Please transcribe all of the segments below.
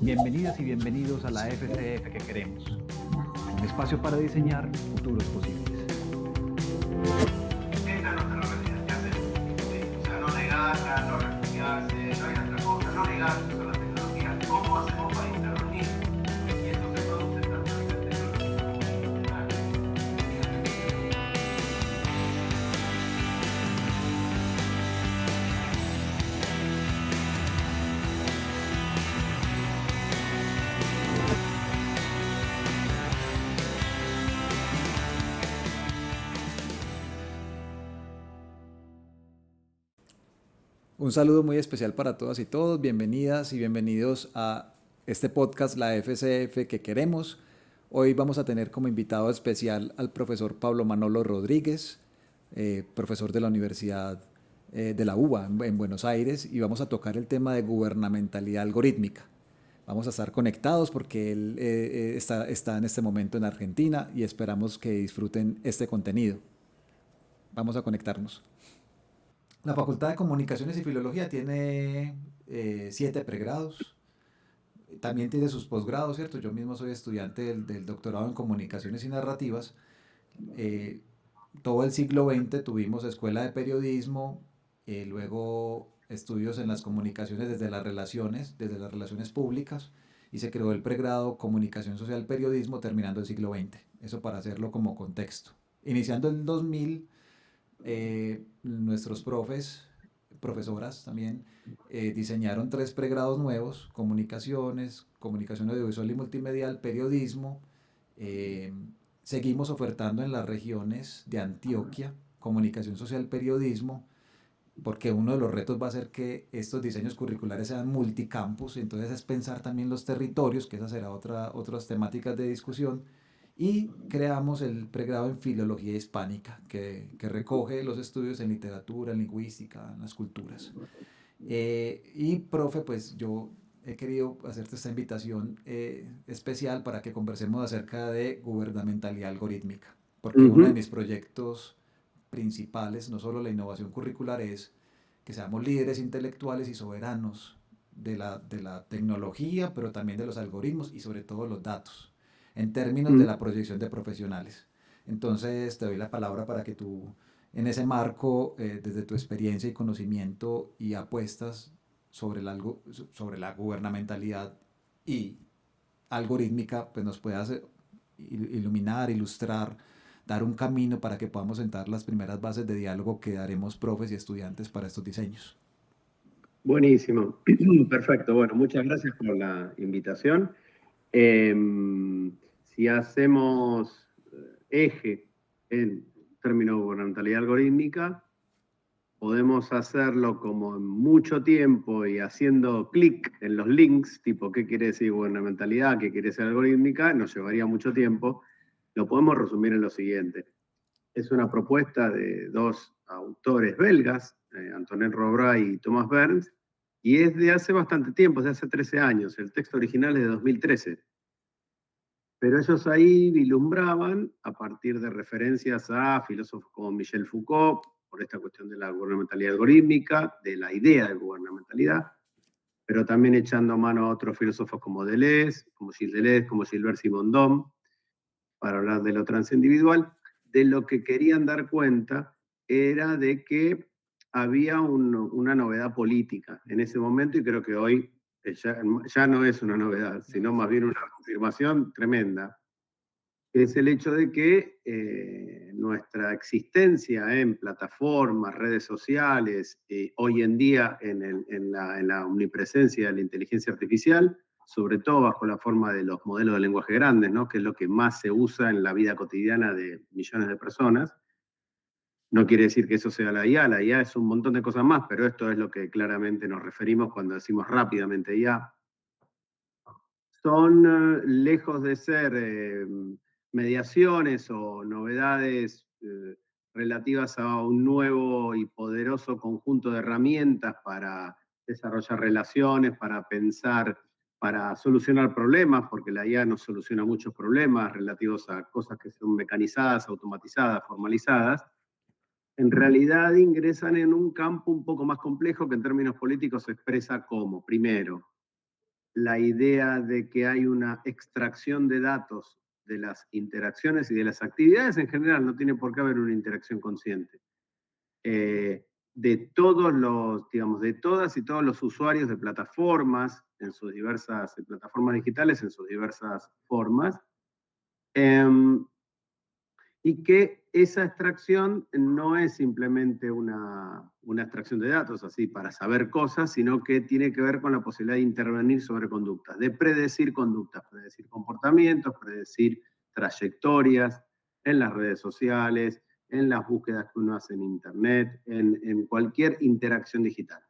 Bienvenidas y bienvenidos a la FCF que queremos, un espacio para diseñar futuros posibles. Esta es nuestra realidad, ¿qué hacemos? Sí, o sea, no negarla, no refugiarse, no hay otra cosa, no negar el uso de la tecnología. ¿Cómo hacemos para intervenir? Y esto se produce tanto a nivel tecnológico como cultural. Un saludo muy especial para todas y todos. Bienvenidas y bienvenidos a este podcast, la FCF que queremos. Hoy vamos a tener como invitado especial al profesor Pablo Manolo Rodríguez, profesor de la Universidad de la UBA en Buenos Aires, y vamos a tocar el tema de gubernamentalidad algorítmica. Vamos a estar conectados porque él está en este momento en Argentina y esperamos que disfruten este contenido. Vamos a conectarnos. La Facultad de Comunicaciones y Filología tiene 7 pregrados, también tiene sus posgrados, ¿cierto? Yo mismo soy estudiante del doctorado en Comunicaciones y Narrativas. Eh, Todo el siglo XX tuvimos escuela de periodismo, luego estudios en las comunicaciones desde las relaciones públicas, y se creó el pregrado Comunicación Social Periodismo terminando el siglo XX. Eso para hacerlo como contexto. Iniciando el 2000, nuestros profesoras también, diseñaron 3 pregrados nuevos: comunicaciones, comunicación audiovisual y multimedial, periodismo. Eh, Seguimos ofertando en las regiones de Antioquia comunicación social, periodismo, porque uno de los retos va a ser que estos diseños curriculares sean multicampus. Entonces es pensar también los territorios, que esa será otras temáticas de discusión. Y creamos el pregrado en Filología Hispánica, que recoge los estudios en literatura, en lingüística, en las culturas. Y profe, pues yo he querido hacerte esta invitación especial para que conversemos acerca de gubernamentalidad algorítmica, porque uno de mis proyectos principales, no solo la innovación curricular, es que seamos líderes intelectuales y soberanos de la tecnología, pero también de los algoritmos y sobre todo los datos, en términos de la proyección de profesionales. Entonces te doy la palabra para que tú, en ese marco, desde tu experiencia y conocimiento y apuestas sobre la gubernamentalidad y algorítmica, pues nos puedas iluminar, ilustrar, dar un camino para que podamos sentar las primeras bases de diálogo que daremos profes y estudiantes para estos diseños. Buenísimo, perfecto. Bueno, muchas gracias por la invitación. Si hacemos eje en términos de gubernamentalidad algorítmica, podemos hacerlo como en mucho tiempo y haciendo clic en los links, tipo qué quiere decir gubernamentalidad, qué quiere decir algorítmica, nos llevaría mucho tiempo. Lo podemos resumir en lo siguiente. Es una propuesta de 2 autores belgas, Antoine Robray y Thomas Berns, y es de hace bastante tiempo, de hace 13 años. El texto original es de 2013. Pero ellos ahí vislumbraban, a partir de referencias a filósofos como Michel Foucault, por esta cuestión de la gubernamentalidad algorítmica, de la idea de gubernamentalidad, pero también echando mano a otros filósofos como Deleuze, como Gilles Deleuze, como Gilbert Simondon, para hablar de lo transindividual. De lo que querían dar cuenta era de que había una novedad política en ese momento, y creo que hoy ya no es una novedad, sino más bien una confirmación tremenda, que es el hecho de que nuestra existencia en plataformas, redes sociales, hoy en día en la omnipresencia de la inteligencia artificial, sobre todo bajo la forma de los modelos de lenguaje grandes, ¿no? Que es lo que más se usa en la vida cotidiana de millones de personas. No quiere decir que eso sea la IA es un montón de cosas más, pero esto es lo que claramente nos referimos cuando decimos rápidamente IA. Son lejos de ser mediaciones o novedades relativas a un nuevo y poderoso conjunto de herramientas para desarrollar relaciones, para pensar, para solucionar problemas, porque la IA no soluciona muchos problemas relativos a cosas que son mecanizadas, automatizadas, formalizadas. En realidad ingresan en un campo un poco más complejo que en términos políticos se expresa como, primero, la idea de que hay una extracción de datos de las interacciones y de las actividades en general, no tiene por qué haber una interacción consciente. De todos los, digamos, de todas y todos los usuarios de plataformas, en sus diversas plataformas digitales, en sus diversas formas, y que esa extracción no es simplemente una extracción de datos así para saber cosas, sino que tiene que ver con la posibilidad de intervenir sobre conductas, de predecir conductas, predecir comportamientos, predecir trayectorias en las redes sociales, en las búsquedas que uno hace en Internet, en cualquier interacción digital.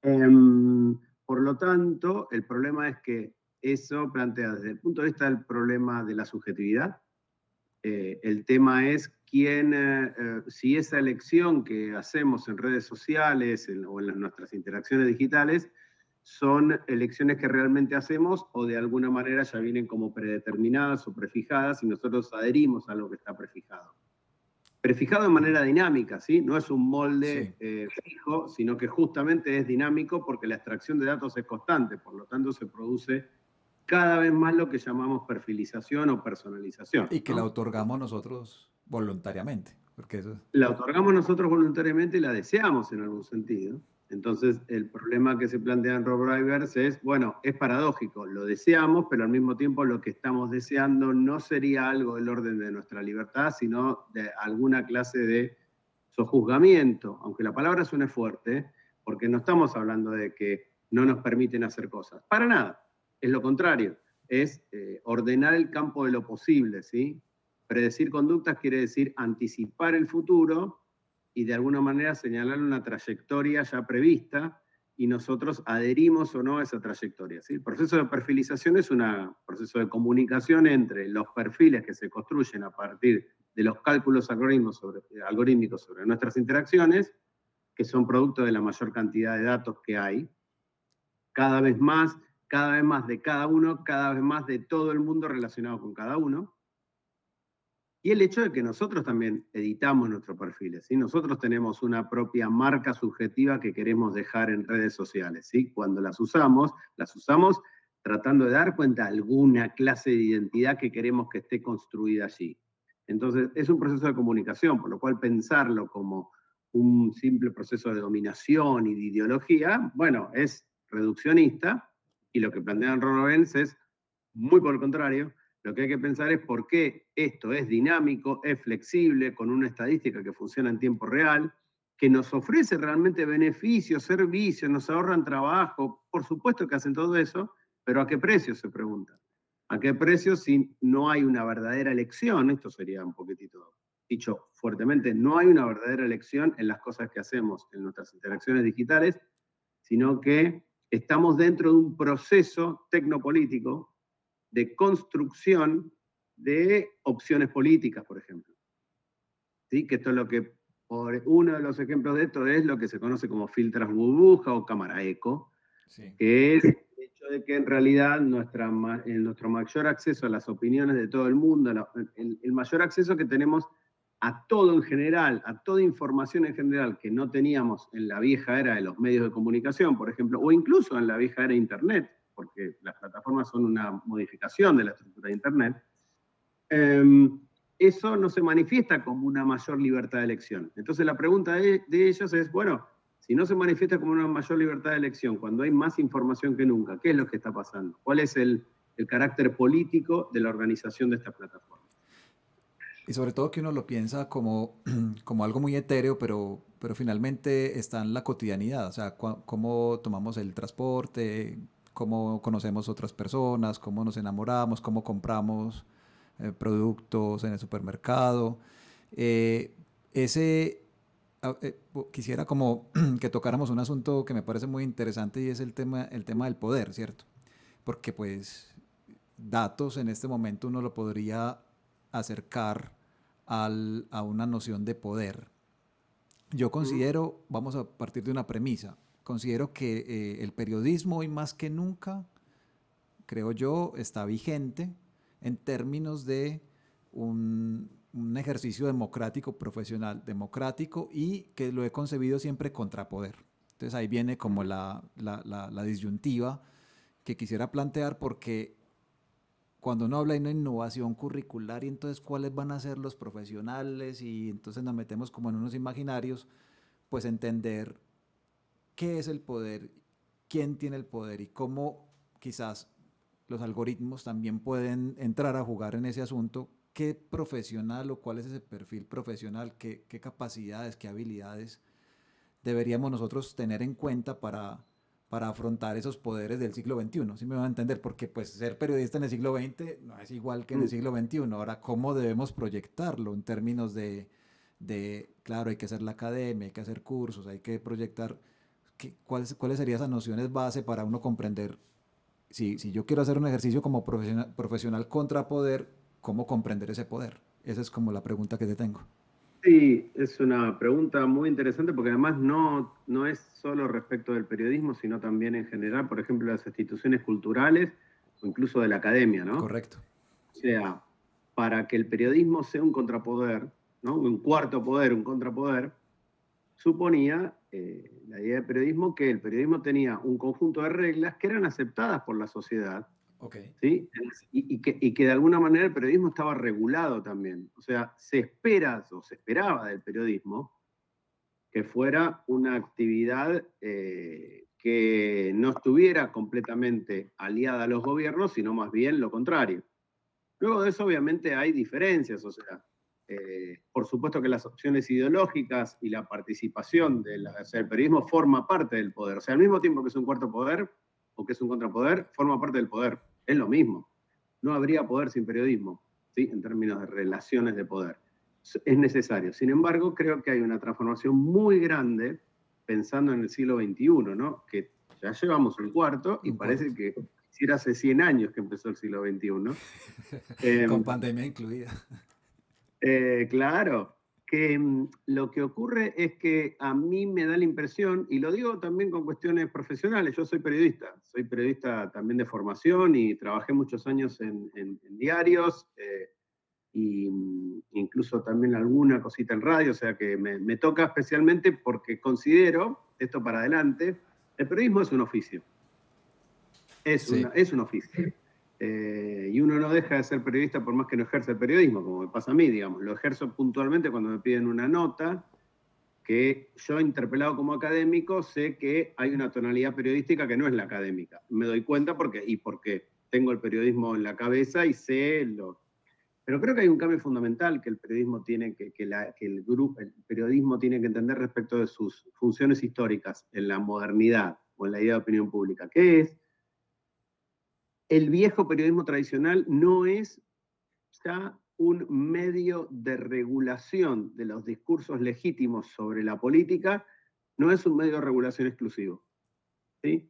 Por lo tanto, el problema es que eso plantea desde el punto de vista del problema de la subjetividad. El tema es si esa elección que hacemos en redes sociales o en nuestras interacciones digitales son elecciones que realmente hacemos o de alguna manera ya vienen como predeterminadas o prefijadas y nosotros adherimos a lo que está prefijado. Prefijado de manera dinámica, ¿sí? No es un molde fijo, sino que justamente es dinámico porque la extracción de datos es constante, por lo tanto se produce cada vez más lo que llamamos perfilización o personalización. Y que la otorgamos nosotros voluntariamente, porque eso... La otorgamos nosotros voluntariamente y la deseamos en algún sentido. Entonces, el problema que se plantea en Rob Rivers es, bueno, es paradójico, lo deseamos, pero al mismo tiempo lo que estamos deseando no sería algo del orden de nuestra libertad, sino de alguna clase de sojuzgamiento, aunque la palabra suene fuerte, porque no estamos hablando de que no nos permiten hacer cosas, para nada, es lo contrario, es ordenar el campo de lo posible, ¿sí? Predecir conductas quiere decir anticipar el futuro y de alguna manera señalar una trayectoria ya prevista y nosotros adherimos o no a esa trayectoria, ¿sí? El proceso de perfilización es un proceso de comunicación entre los perfiles que se construyen a partir de los cálculos algorítmicos sobre nuestras interacciones, que son producto de la mayor cantidad de datos que hay, cada vez más de cada uno, cada vez más de todo el mundo relacionado con cada uno. Y el hecho de que nosotros también editamos nuestros perfiles, ¿sí? Nosotros tenemos una propia marca subjetiva que queremos dejar en redes sociales, ¿sí? Cuando las usamos tratando de dar cuenta de alguna clase de identidad que queremos que esté construida allí. Entonces, es un proceso de comunicación, por lo cual pensarlo como un simple proceso de dominación y de ideología, bueno, es reduccionista, y lo que plantean Ron Lorenz es muy por el contrario. Lo que hay que pensar es por qué esto es dinámico, es flexible, con una estadística que funciona en tiempo real, que nos ofrece realmente beneficios, servicios, nos ahorran trabajo, por supuesto que hacen todo eso, pero ¿a qué precio? Se pregunta. ¿A qué precio si no hay una verdadera elección? Esto sería un poquitito dicho fuertemente, no hay una verdadera elección en las cosas que hacemos en nuestras interacciones digitales, sino que estamos dentro de un proceso tecnopolítico de construcción de opciones políticas, por ejemplo. ¿Sí? Que esto es lo que, uno de los ejemplos de esto es lo que se conoce como filtros burbuja o cámara eco, sí, que es el hecho de que en realidad nuestro mayor acceso a las opiniones de todo el mundo, el mayor acceso que tenemos a todo en general, a toda información en general que no teníamos en la vieja era de los medios de comunicación, por ejemplo, o incluso en la vieja era de Internet, porque las plataformas son una modificación de la estructura de Internet, eso no se manifiesta como una mayor libertad de elección. Entonces la pregunta de ellos es, bueno, si no se manifiesta como una mayor libertad de elección, cuando hay más información que nunca, ¿qué es lo que está pasando? ¿Cuál es el carácter político de la organización de estas plataformas? Y sobre todo que uno lo piensa como, como algo muy etéreo, pero finalmente está en la cotidianidad, o sea, cómo tomamos el transporte, cómo conocemos otras personas, cómo nos enamoramos, cómo compramos productos en el supermercado. Quisiera como que tocáramos un asunto que me parece muy interesante y es el tema del poder, ¿cierto? Porque pues datos en este momento uno lo podría acercar a una noción de poder. Yo considero, vamos a partir de una premisa, considero que el periodismo hoy más que nunca, creo yo, está vigente en términos de un ejercicio democrático, profesional, democrático y que lo he concebido siempre contra poder. Entonces ahí viene como la disyuntiva que quisiera plantear porque cuando uno habla de una innovación curricular y entonces cuáles van a ser los profesionales y entonces nos metemos como en unos imaginarios, pues entender qué es el poder, quién tiene el poder y cómo quizás los algoritmos también pueden entrar a jugar en ese asunto. ¿Qué profesional o cuál es ese perfil profesional? ¿Qué capacidades, qué habilidades deberíamos nosotros tener en cuenta para afrontar esos poderes del siglo XXI? ¿Sí me van a entender? Porque pues ser periodista en el siglo XX no es igual que en el Mm. siglo XXI. Ahora, ¿cómo debemos proyectarlo en términos claro, hay que hacer la academia, hay que hacer cursos, hay que proyectar cuáles serían esas nociones base para uno comprender si yo quiero hacer un ejercicio como profesional contra poder, ¿cómo comprender ese poder? Esa es como la pregunta que te tengo. Sí, es una pregunta muy interesante porque además no es solo respecto del periodismo, sino también en general, por ejemplo, las instituciones culturales o incluso de la academia, ¿no? Correcto. O sea, para que el periodismo sea un contrapoder, ¿no? Un cuarto poder, un contrapoder, suponía la idea del periodismo que el periodismo tenía un conjunto de reglas que eran aceptadas por la sociedad, Ok. ¿sí? Y que de alguna manera el periodismo estaba regulado también. O sea, se espera o se esperaba del periodismo que fuera una actividad que no estuviera completamente aliada a los gobiernos, sino más bien lo contrario. Luego de eso, obviamente, hay diferencias, o sea, por supuesto que las opciones ideológicas y la participación o sea, el periodismo forma parte del poder. O sea, al mismo tiempo que es un cuarto poder o que es un contrapoder, forma parte del poder. Es lo mismo. No habría poder sin periodismo, ¿sí? En términos de relaciones de poder. Es necesario. Sin embargo, creo que hay una transformación muy grande pensando en el siglo XXI, ¿no? Que ya llevamos un cuarto y Un parece cuarto. que quisiera hace 100 años que empezó el siglo XXI. Eh, Con pandemia incluida. claro, que lo que ocurre es que a mí me da la impresión, y lo digo también con cuestiones profesionales, yo soy periodista también de formación y trabajé muchos años en diarios, y incluso también alguna cosita en radio, o sea que me toca especialmente porque considero, esto para adelante, el periodismo es un oficio, Sí, es un oficio. Y uno no deja de ser periodista por más que no ejerza el periodismo, como me pasa a mí, digamos. Lo ejerzo puntualmente cuando me piden una nota, que yo, interpelado como académico, sé que hay una tonalidad periodística que no es la académica. Me doy cuenta porque tengo el periodismo en la cabeza y sé lo. Pero creo que hay un cambio fundamental que el periodismo tiene que el periodismo tiene que entender respecto de sus funciones históricas en la modernidad o en la idea de opinión pública, que es el viejo periodismo tradicional no es ya un medio de regulación de los discursos legítimos sobre la política, no es un medio de regulación exclusivo. ¿Sí?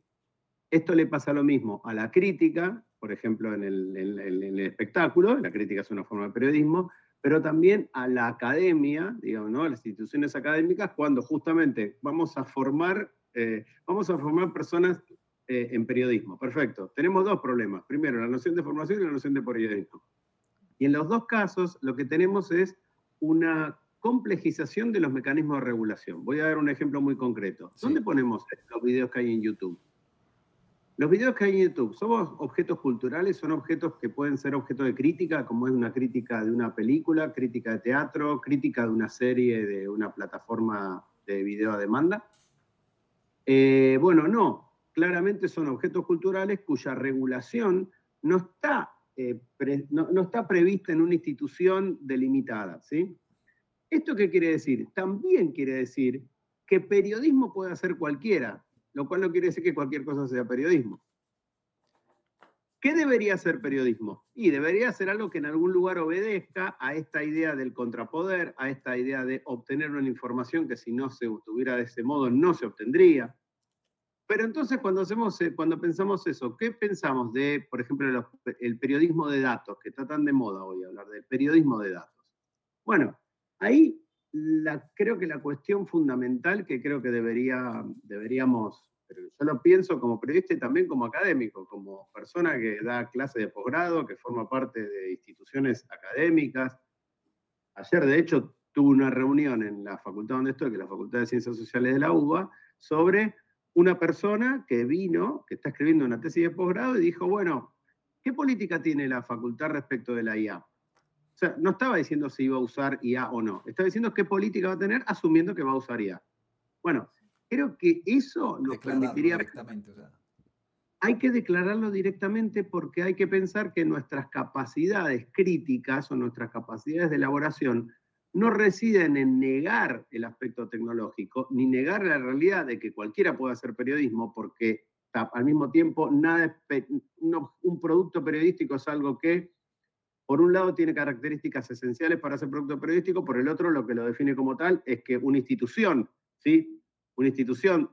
Esto le pasa lo mismo a la crítica, por ejemplo, en el espectáculo, la crítica es una forma de periodismo, pero también a la academia, digamos, ¿no? A las instituciones académicas, cuando justamente vamos a formar personas en periodismo. Perfecto. Tenemos dos problemas. Primero, la noción de formación y la noción de periodismo. Y en los dos casos lo que tenemos es una complejización de los mecanismos de regulación. Voy a dar un ejemplo muy concreto. ¿Dónde sí, ponemos los videos que hay en YouTube? Los videos que hay en YouTube, ¿somos objetos culturales? ¿Son objetos que pueden ser objeto de crítica, como es una crítica de una película, crítica de teatro, crítica de una serie, de una plataforma de video a demanda? Bueno, no. Claramente son objetos culturales cuya regulación no está prevista en una institución delimitada, ¿sí? ¿Esto qué quiere decir? También quiere decir que periodismo puede hacer cualquiera, lo cual no quiere decir que cualquier cosa sea periodismo. ¿Qué debería ser periodismo? Y debería ser algo que en algún lugar obedezca a esta idea del contrapoder, a esta idea de obtener una información que si no se obtuviera de ese modo no se obtendría. Pero entonces cuando pensamos eso, ¿qué pensamos de, por ejemplo, el periodismo de datos, que está tan de moda hoy hablar del periodismo de datos? Bueno, ahí creo que la cuestión fundamental que creo que deberíamos, pero yo lo pienso como periodista y también como académico, como persona que da clase de posgrado, que forma parte de instituciones académicas. Ayer, de hecho, tuve una reunión en la facultad donde estoy, que es la Facultad de Ciencias Sociales de la UBA, sobre una persona que vino, que está escribiendo una tesis de posgrado y dijo, bueno, ¿qué política tiene la facultad respecto de la IA? O sea, no estaba diciendo si iba a usar IA o no, estaba diciendo qué política va a tener asumiendo que va a usar IA. Bueno, creo que eso nos Declararlo permitiría... directamente, o sea. Hay que declararlo directamente porque hay que pensar que nuestras capacidades críticas o nuestras capacidades de elaboración no residen en negar el aspecto tecnológico, ni negar la realidad de que cualquiera puede hacer periodismo, porque al mismo tiempo un producto periodístico es algo que, por un lado, tiene características esenciales para ser producto periodístico, por el otro, lo que lo define como tal es que una institución, ¿sí? Una institución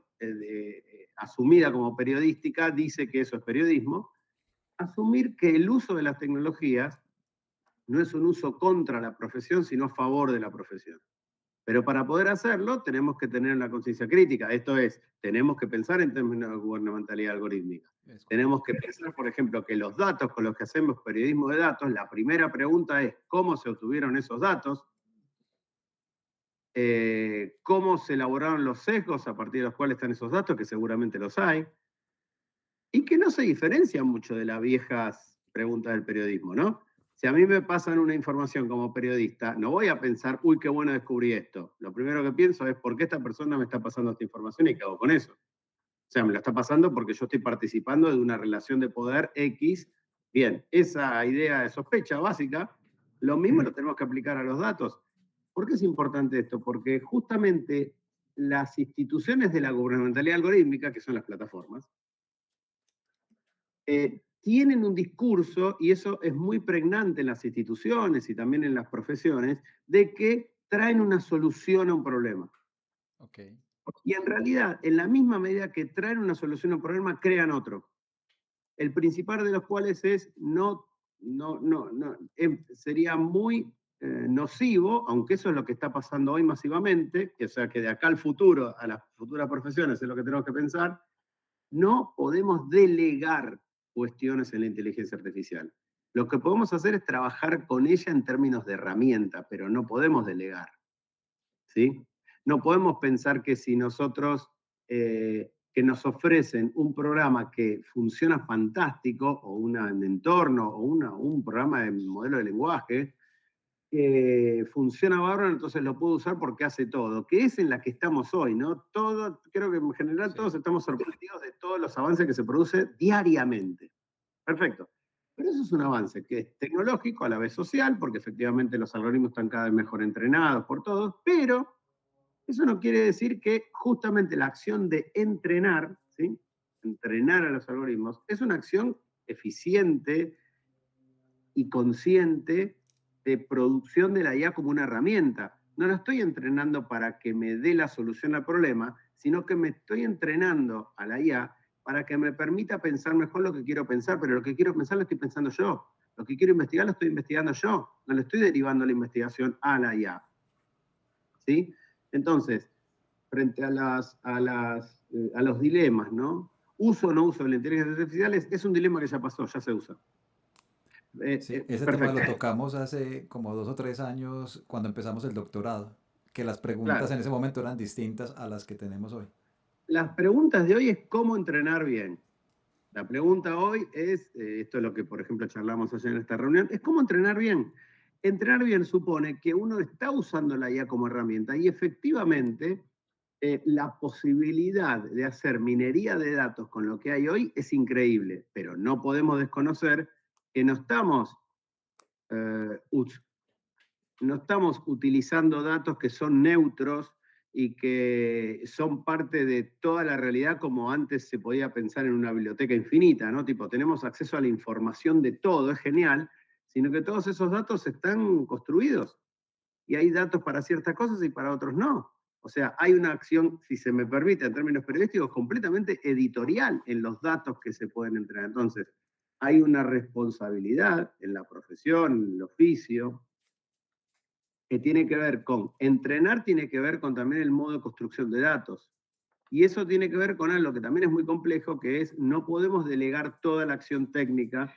asumida como periodística dice que eso es periodismo. Asumir que el uso de las tecnologías no es un uso contra la profesión, sino a favor de la profesión. Pero para poder hacerlo tenemos que tener una conciencia crítica. Esto es, tenemos que pensar en términos de gubernamentalidad algorítmica. Tenemos que pensar, por ejemplo, que los datos con los que hacemos periodismo de datos, la primera pregunta es cómo se obtuvieron esos datos, cómo se elaboraron los sesgos a partir de los cuales están esos datos, que seguramente los hay, y que no se diferencian mucho de las viejas preguntas del periodismo, ¿no? Si a mí me pasan una información como periodista, no voy a pensar, uy, qué bueno descubrí esto. Lo primero que pienso es, ¿por qué esta persona me está pasando esta información y qué hago con eso? O sea, me la está pasando porque yo estoy participando de una relación de poder X. Bien, esa idea de sospecha básica, lo mismo lo tenemos que aplicar a los datos. ¿Por qué es importante esto? Porque justamente las instituciones de la gubernamentalidad algorítmica, que son las plataformas, tienen un discurso, y eso es muy pregnante en las instituciones y también en las profesiones, de que traen una solución a un problema. Okay. Y en realidad, en la misma medida que traen una solución a un problema, crean otro. El principal de los cuales es sería muy nocivo, aunque eso es lo que está pasando hoy masivamente, o sea que de acá al futuro, a las futuras profesiones es lo que tenemos que pensar, no podemos delegar cuestiones en la inteligencia artificial. Lo que podemos hacer es trabajar con ella en términos de herramienta, pero no podemos delegar, ¿sí? No podemos pensar que si nosotros, que nos ofrecen un programa que funciona fantástico, o un entorno, o un programa de modelo de lenguaje, que funciona bárbaro, entonces lo puedo usar porque hace todo, que es en la que estamos hoy, ¿no? Todo, creo que en general todos estamos sorprendidos de todos los avances que se produce diariamente. Perfecto. Pero eso es un avance que es tecnológico, a la vez social, porque efectivamente los algoritmos están cada vez mejor entrenados por todos, pero eso no quiere decir que justamente la acción de entrenar, ¿sí? Entrenar a los algoritmos, es una acción eficiente y consciente de producción de la IA como una herramienta. No la estoy entrenando para que me dé la solución al problema, sino que me estoy entrenando a la IA para que me permita pensar mejor lo que quiero pensar, pero lo que quiero pensar lo estoy pensando yo. Lo que quiero investigar lo estoy investigando yo. No le estoy derivando la investigación a la IA. ¿Sí? Entonces, frente a los dilemas, ¿no? Uso o no uso de la inteligencia artificial es un dilema que ya pasó, ya se usa. Sí, ese tema lo Perfecto. tocamos hace como 2 o 3 años cuando empezamos el doctorado, que las preguntas Claro. en ese momento eran distintas a las que tenemos hoy. Las preguntas de hoy es cómo entrenar bien. La pregunta hoy es, esto es lo que por ejemplo charlamos ayer en esta reunión, es cómo entrenar bien. Entrenar bien supone que uno está usando la IA como herramienta y efectivamente la posibilidad de hacer minería de datos con lo que hay hoy es increíble, pero no podemos desconocer que eh, no estamos utilizando datos que son neutros y que son parte de toda la realidad como antes se podía pensar en una biblioteca infinita, ¿no? Tipo, tenemos acceso a la información de todo, es genial, sino que todos esos datos están construidos y hay datos para ciertas cosas y para otros no. O sea, hay una acción, si se me permite, en términos periodísticos, completamente editorial en los datos que se pueden entregar. Entonces, hay una responsabilidad en la profesión, en el oficio, que tiene que ver con entrenar, tiene que ver con también el modo de construcción de datos. Y eso tiene que ver con algo que también es muy complejo, que es no podemos delegar toda la acción técnica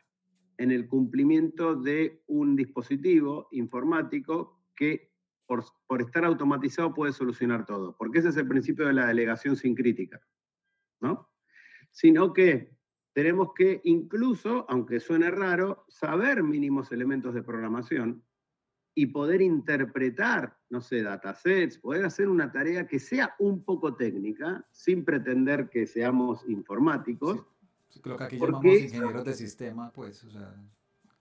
en el cumplimiento de un dispositivo informático que por estar automatizado puede solucionar todo, porque ese es el principio de la delegación sin crítica. ¿no? Sino que tenemos que incluso, aunque suene raro, saber mínimos elementos de programación y poder interpretar, no sé, datasets, poder hacer una tarea que sea un poco técnica, sin pretender que seamos informáticos, Sí, sí, lo que aquí porque llamamos eso, ingenieros de sistema, pues, o sea,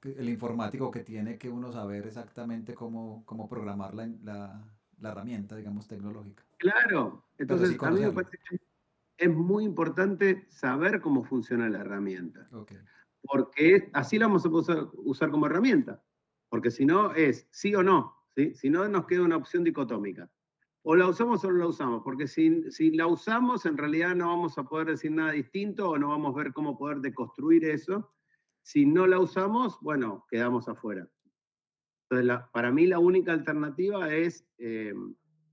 el informático que tiene que uno saber exactamente cómo programar la herramienta, digamos, tecnológica, claro, pero sí entonces a mí me conocerlo. parece que es muy importante saber cómo funciona la herramienta, Ok, porque así la vamos a usar como herramienta, porque si no es sí o no, ¿sí? Si no nos queda una opción dicotómica. O la usamos o no la usamos, porque si la usamos en realidad no vamos a poder decir nada distinto o no vamos a ver cómo poder deconstruir eso. Si no la usamos, bueno, quedamos afuera. Entonces, para mí la única alternativa es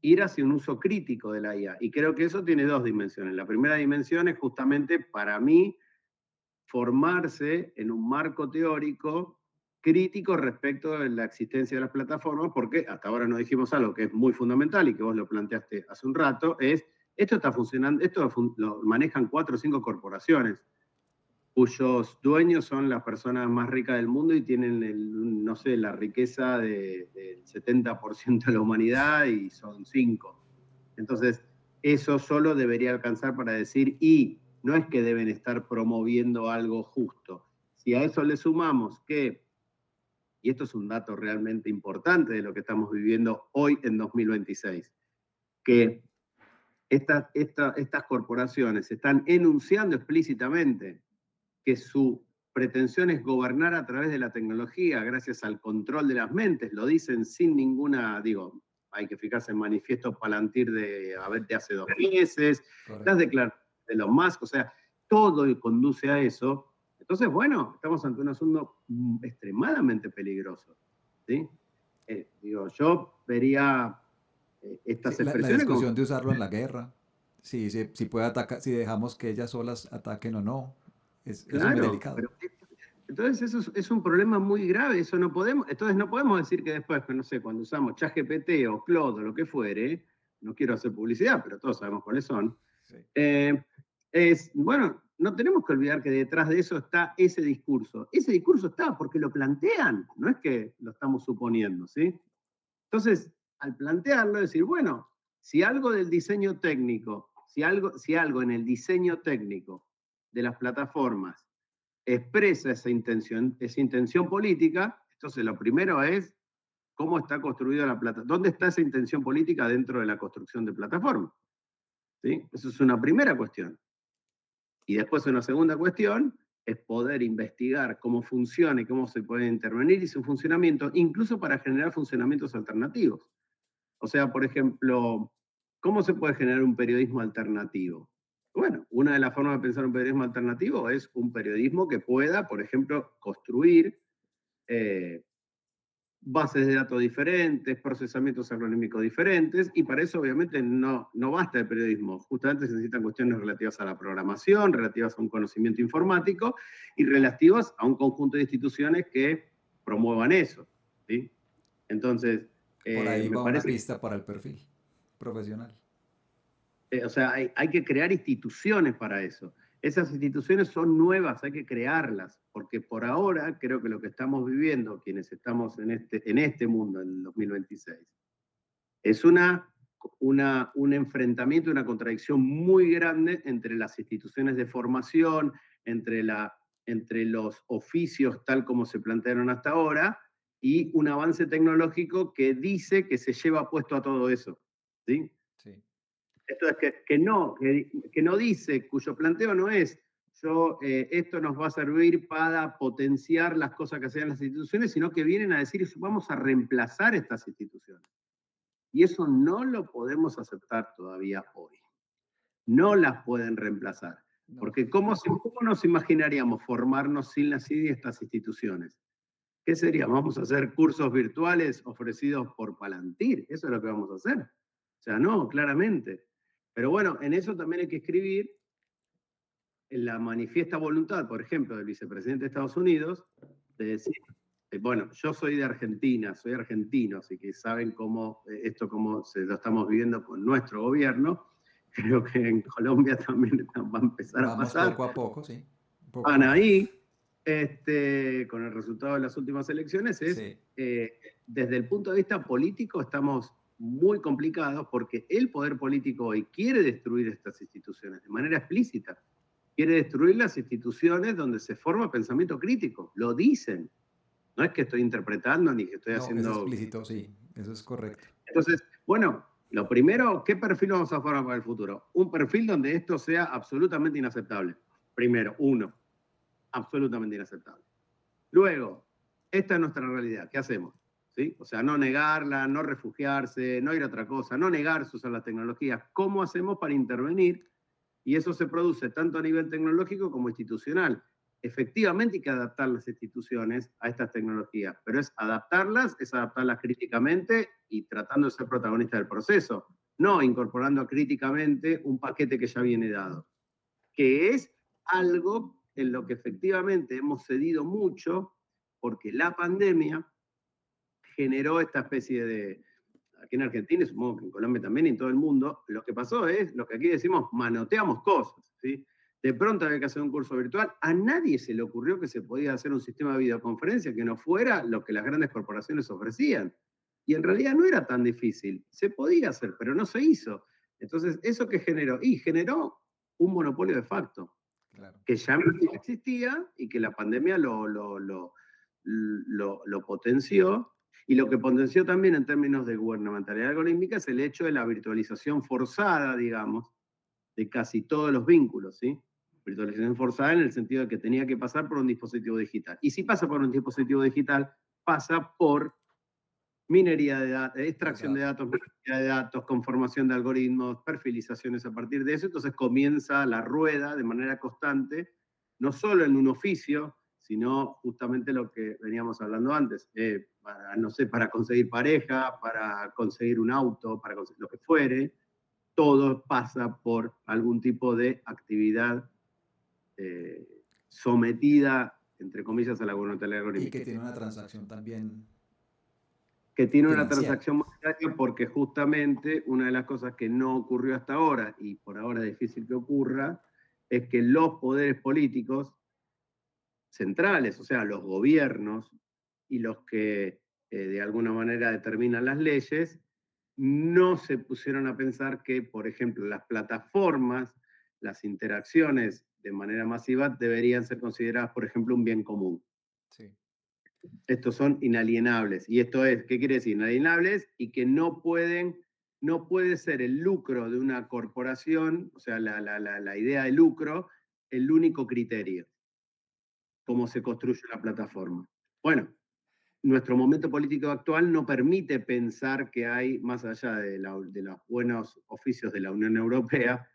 ir hacia un uso crítico de la IA. Y creo que eso tiene dos dimensiones. La primera dimensión es justamente para mí formarse en un marco teórico crítico respecto de la existencia de las plataformas, porque hasta ahora no dijimos algo que es muy fundamental y que vos lo planteaste hace un rato, es esto está funcionando, esto lo manejan 4 o 5 corporaciones, cuyos dueños son las personas más ricas del mundo y tienen, no sé, la riqueza del 70% de la humanidad y son 5. Entonces, eso solo debería alcanzar para decir, y no es que deben estar promoviendo algo justo. Si a eso le sumamos que, y esto es un dato realmente importante de lo que estamos viviendo hoy en 2026, que estas corporaciones están enunciando explícitamente que su pretensión es gobernar a través de la tecnología, gracias al control de las mentes, lo dicen sin ninguna, digo, hay que fijarse en manifiesto Palantir de hace 2 meses, las correcto. declaraciones de Elon Musk, o sea, todo conduce a eso. Entonces, bueno, estamos ante un asunto extremadamente peligroso, ¿sí? Digo, yo vería Sí, estas la expresiones como discusión de usarlo en la guerra, si puede atacar, si dejamos que ellas solas ataquen o no, eso es muy claro, delicado. pero entonces eso es un problema muy grave, eso no podemos, entonces no podemos decir que después, no sé, cuando usamos ChatGPT o Claude o lo que fuere, no quiero hacer publicidad, pero todos sabemos cuáles son, Sí. bueno, no tenemos que olvidar que detrás de eso está ese discurso. Ese discurso está porque lo plantean, no es que lo estamos suponiendo, ¿sí? Entonces, al plantearlo, decir, bueno, si algo del diseño técnico, si algo en el diseño técnico de las plataformas expresa esa intención política, entonces lo primero es cómo está construida la plataforma, dónde está esa intención política dentro de la construcción de plataforma. ¿Sí? Eso es una primera cuestión. Y después una segunda cuestión es poder investigar cómo funciona y cómo se puede intervenir y su funcionamiento, incluso para generar funcionamientos alternativos. O sea, por ejemplo, ¿cómo se puede generar un periodismo alternativo? Bueno, una de las formas de pensar un periodismo alternativo es un periodismo que pueda, por ejemplo, construir eh, bases de datos diferentes, procesamientos algorítmicos diferentes, y para eso obviamente no basta el periodismo, justamente se necesitan cuestiones relativas a la programación, relativas a un conocimiento informático y relativas a un conjunto de instituciones que promuevan eso. ¿Sí? Entonces, Por ahí me va una parece pista para el perfil profesional. o sea, hay que crear instituciones para eso. Esas instituciones son nuevas, hay que crearlas, porque por ahora creo que lo que estamos viviendo, quienes estamos en este mundo, en el 2026, es un enfrentamiento, una contradicción muy grande entre las instituciones de formación, entre los oficios tal como se plantearon hasta ahora, y un avance tecnológico que dice que se lleva puesto a todo eso. ¿Sí? Sí. Esto es que no dice, cuyo planteo no es, esto nos va a servir para potenciar las cosas que hacen las instituciones, sino que vienen a decir, vamos a reemplazar estas instituciones. Y eso no lo podemos aceptar todavía hoy. No las pueden reemplazar. No. Porque ¿cómo nos imaginaríamos formarnos sin estas instituciones? ¿Qué sería? Vamos a hacer cursos virtuales ofrecidos por Palantir. Eso es lo que vamos a hacer. O sea, no, claramente. Pero bueno, en eso también hay que escribir en la manifiesta voluntad, por ejemplo, del vicepresidente de Estados Unidos, de decir, bueno, yo soy de Argentina, soy argentino, así que saben cómo esto cómo se lo estamos viviendo con nuestro gobierno, creo que en Colombia también va a empezar a Vamos pasar, poco a poco, sí. van Poco. ahí, con el resultado de las últimas elecciones, Sí, desde el punto de vista político estamos muy complicados porque el poder político hoy quiere destruir estas instituciones de manera explícita. Quiere destruir las instituciones donde se forma pensamiento crítico. Lo dicen. No es que estoy interpretando ni que estoy no, es haciendo... explícito, sí, eso es correcto. Entonces, bueno, lo primero, ¿qué perfil vamos a formar para el futuro? Un perfil donde esto sea absolutamente inaceptable. Primero, uno, absolutamente inaceptable. Luego, esta es nuestra realidad. ¿Qué hacemos? ¿Sí? O sea, no negarla, no refugiarse, no ir a otra cosa, no negar su uso de las tecnologías. ¿Cómo hacemos para intervenir? Y eso se produce tanto a nivel tecnológico como institucional. Efectivamente hay que adaptar las instituciones a estas tecnologías, pero es adaptarlas críticamente y tratando de ser protagonista del proceso, no incorporando críticamente un paquete que ya viene dado, que es algo en lo que efectivamente hemos cedido mucho porque la pandemia generó esta especie de, aquí en Argentina, y supongo que en Colombia también y en todo el mundo, lo que pasó es lo que aquí decimos, manoteamos cosas, ¿sí? De pronto había que hacer un curso virtual, a nadie se le ocurrió que se podía hacer un sistema de videoconferencia que no fuera lo que las grandes corporaciones ofrecían. Y en realidad no era tan difícil, se podía hacer, pero no se hizo. Entonces, ¿eso qué generó? Y generó un monopolio de facto, Claro. que ya existía y que la pandemia lo potenció. Y lo que potenció también en términos de gubernamentalidad algorítmica es el hecho de la virtualización forzada, digamos, de casi todos los vínculos, ¿sí? Virtualización forzada en el sentido de que tenía que pasar por un dispositivo digital. Y si pasa por un dispositivo digital, pasa por minería de datos, extracción de datos, minería de datos, conformación de algoritmos, perfilizaciones a partir de eso. Entonces comienza la rueda de manera constante, no solo en un oficio, sino justamente lo que veníamos hablando antes, para, no sé, para conseguir pareja, para conseguir un auto, para conseguir lo que fuere, todo pasa por algún tipo de actividad sometida, entre comillas, a la voluntad Y que algorítmica. tiene una transacción también Que tiene una financiera. transacción monetaria porque justamente una de las cosas que no ocurrió hasta ahora, y por ahora es difícil que ocurra, es que los poderes políticos centrales, o sea, los gobiernos y los que de alguna manera determinan las leyes, no se pusieron a pensar que, por ejemplo, las plataformas, las interacciones de manera masiva deberían ser consideradas, por ejemplo, un bien común. Sí. Estos son inalienables. Y esto es, ¿qué quiere decir? Inalienables y que no puede ser el lucro de una corporación, o sea, la idea de lucro, el único criterio, cómo se construye una plataforma. Bueno, nuestro momento político actual no permite pensar que hay, más allá de los buenos oficios de la Unión Europea,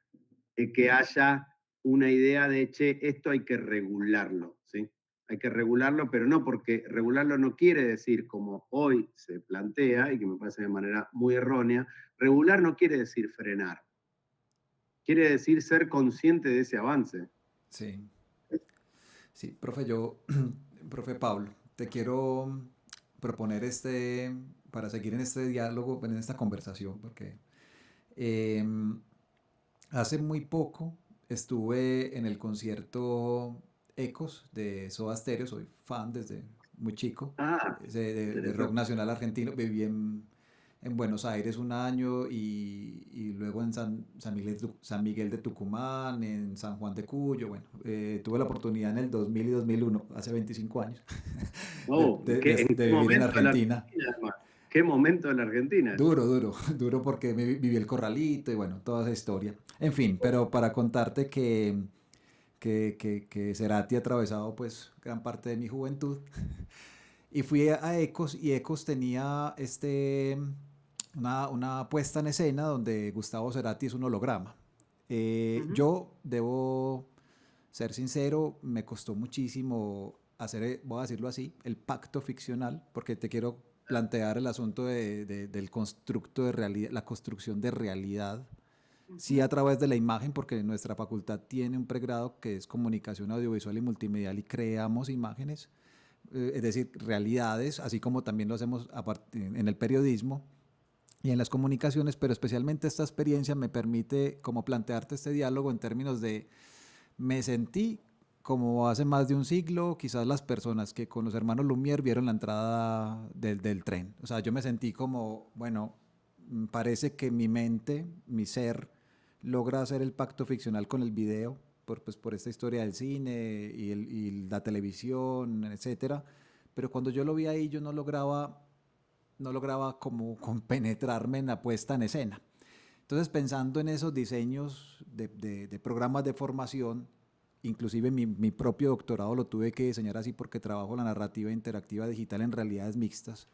que haya una idea de, che, esto hay que regularlo, ¿sí? Hay que regularlo, pero no porque regularlo no quiere decir, como hoy se plantea, y que me parece de manera muy errónea, regular no quiere decir frenar, quiere decir ser consciente de ese avance. Sí, sí, profe, profe Pablo, te quiero proponer para seguir en este diálogo, en esta conversación, porque em, hace muy poco estuve en el concierto Ecos de Soda Stereo, soy fan desde muy chico, Ah, de rock interesante. nacional argentino. Viví en Buenos Aires un año y luego en San Miguel de Tucumán, en San Juan de Cuyo. Bueno, tuve la oportunidad en el 2000 y 2001, hace 25 años, Oh, ¿en de qué vivir en momento de la Argentina. Argentina, además? ¿Qué momento de la Argentina? Duro, duro, duro porque viví el corralito y bueno, toda esa historia. En fin, pero para contarte que Cerati ha atravesado pues gran parte de mi juventud y fui a Ecos y Ecos tenía una puesta en escena donde Gustavo Cerati es un holograma. Uh-huh. Yo debo ser sincero, me costó muchísimo hacer, voy a decirlo así, el pacto ficcional, porque te quiero plantear el asunto del constructo de realidad, la construcción de realidad, sí a través de la imagen, porque nuestra facultad tiene un pregrado que es comunicación audiovisual y multimedial y creamos imágenes, es decir, realidades, así como también lo hacemos en el periodismo, y en las comunicaciones, pero especialmente esta experiencia me permite como plantearte este diálogo en términos de me sentí como hace más de un siglo, quizás las personas que con los hermanos Lumière vieron la entrada del tren. O sea, yo me sentí como, bueno, parece que mi mente, mi ser, logra hacer el pacto ficcional con el video, pues, por esta historia del cine y la televisión, etcétera. Pero cuando yo lo vi ahí, yo no lograba como compenetrarme en la puesta en escena. Entonces, pensando en esos diseños de programas de formación, inclusive mi propio doctorado lo tuve que diseñar así porque trabajo la narrativa interactiva digital en realidades mixtas.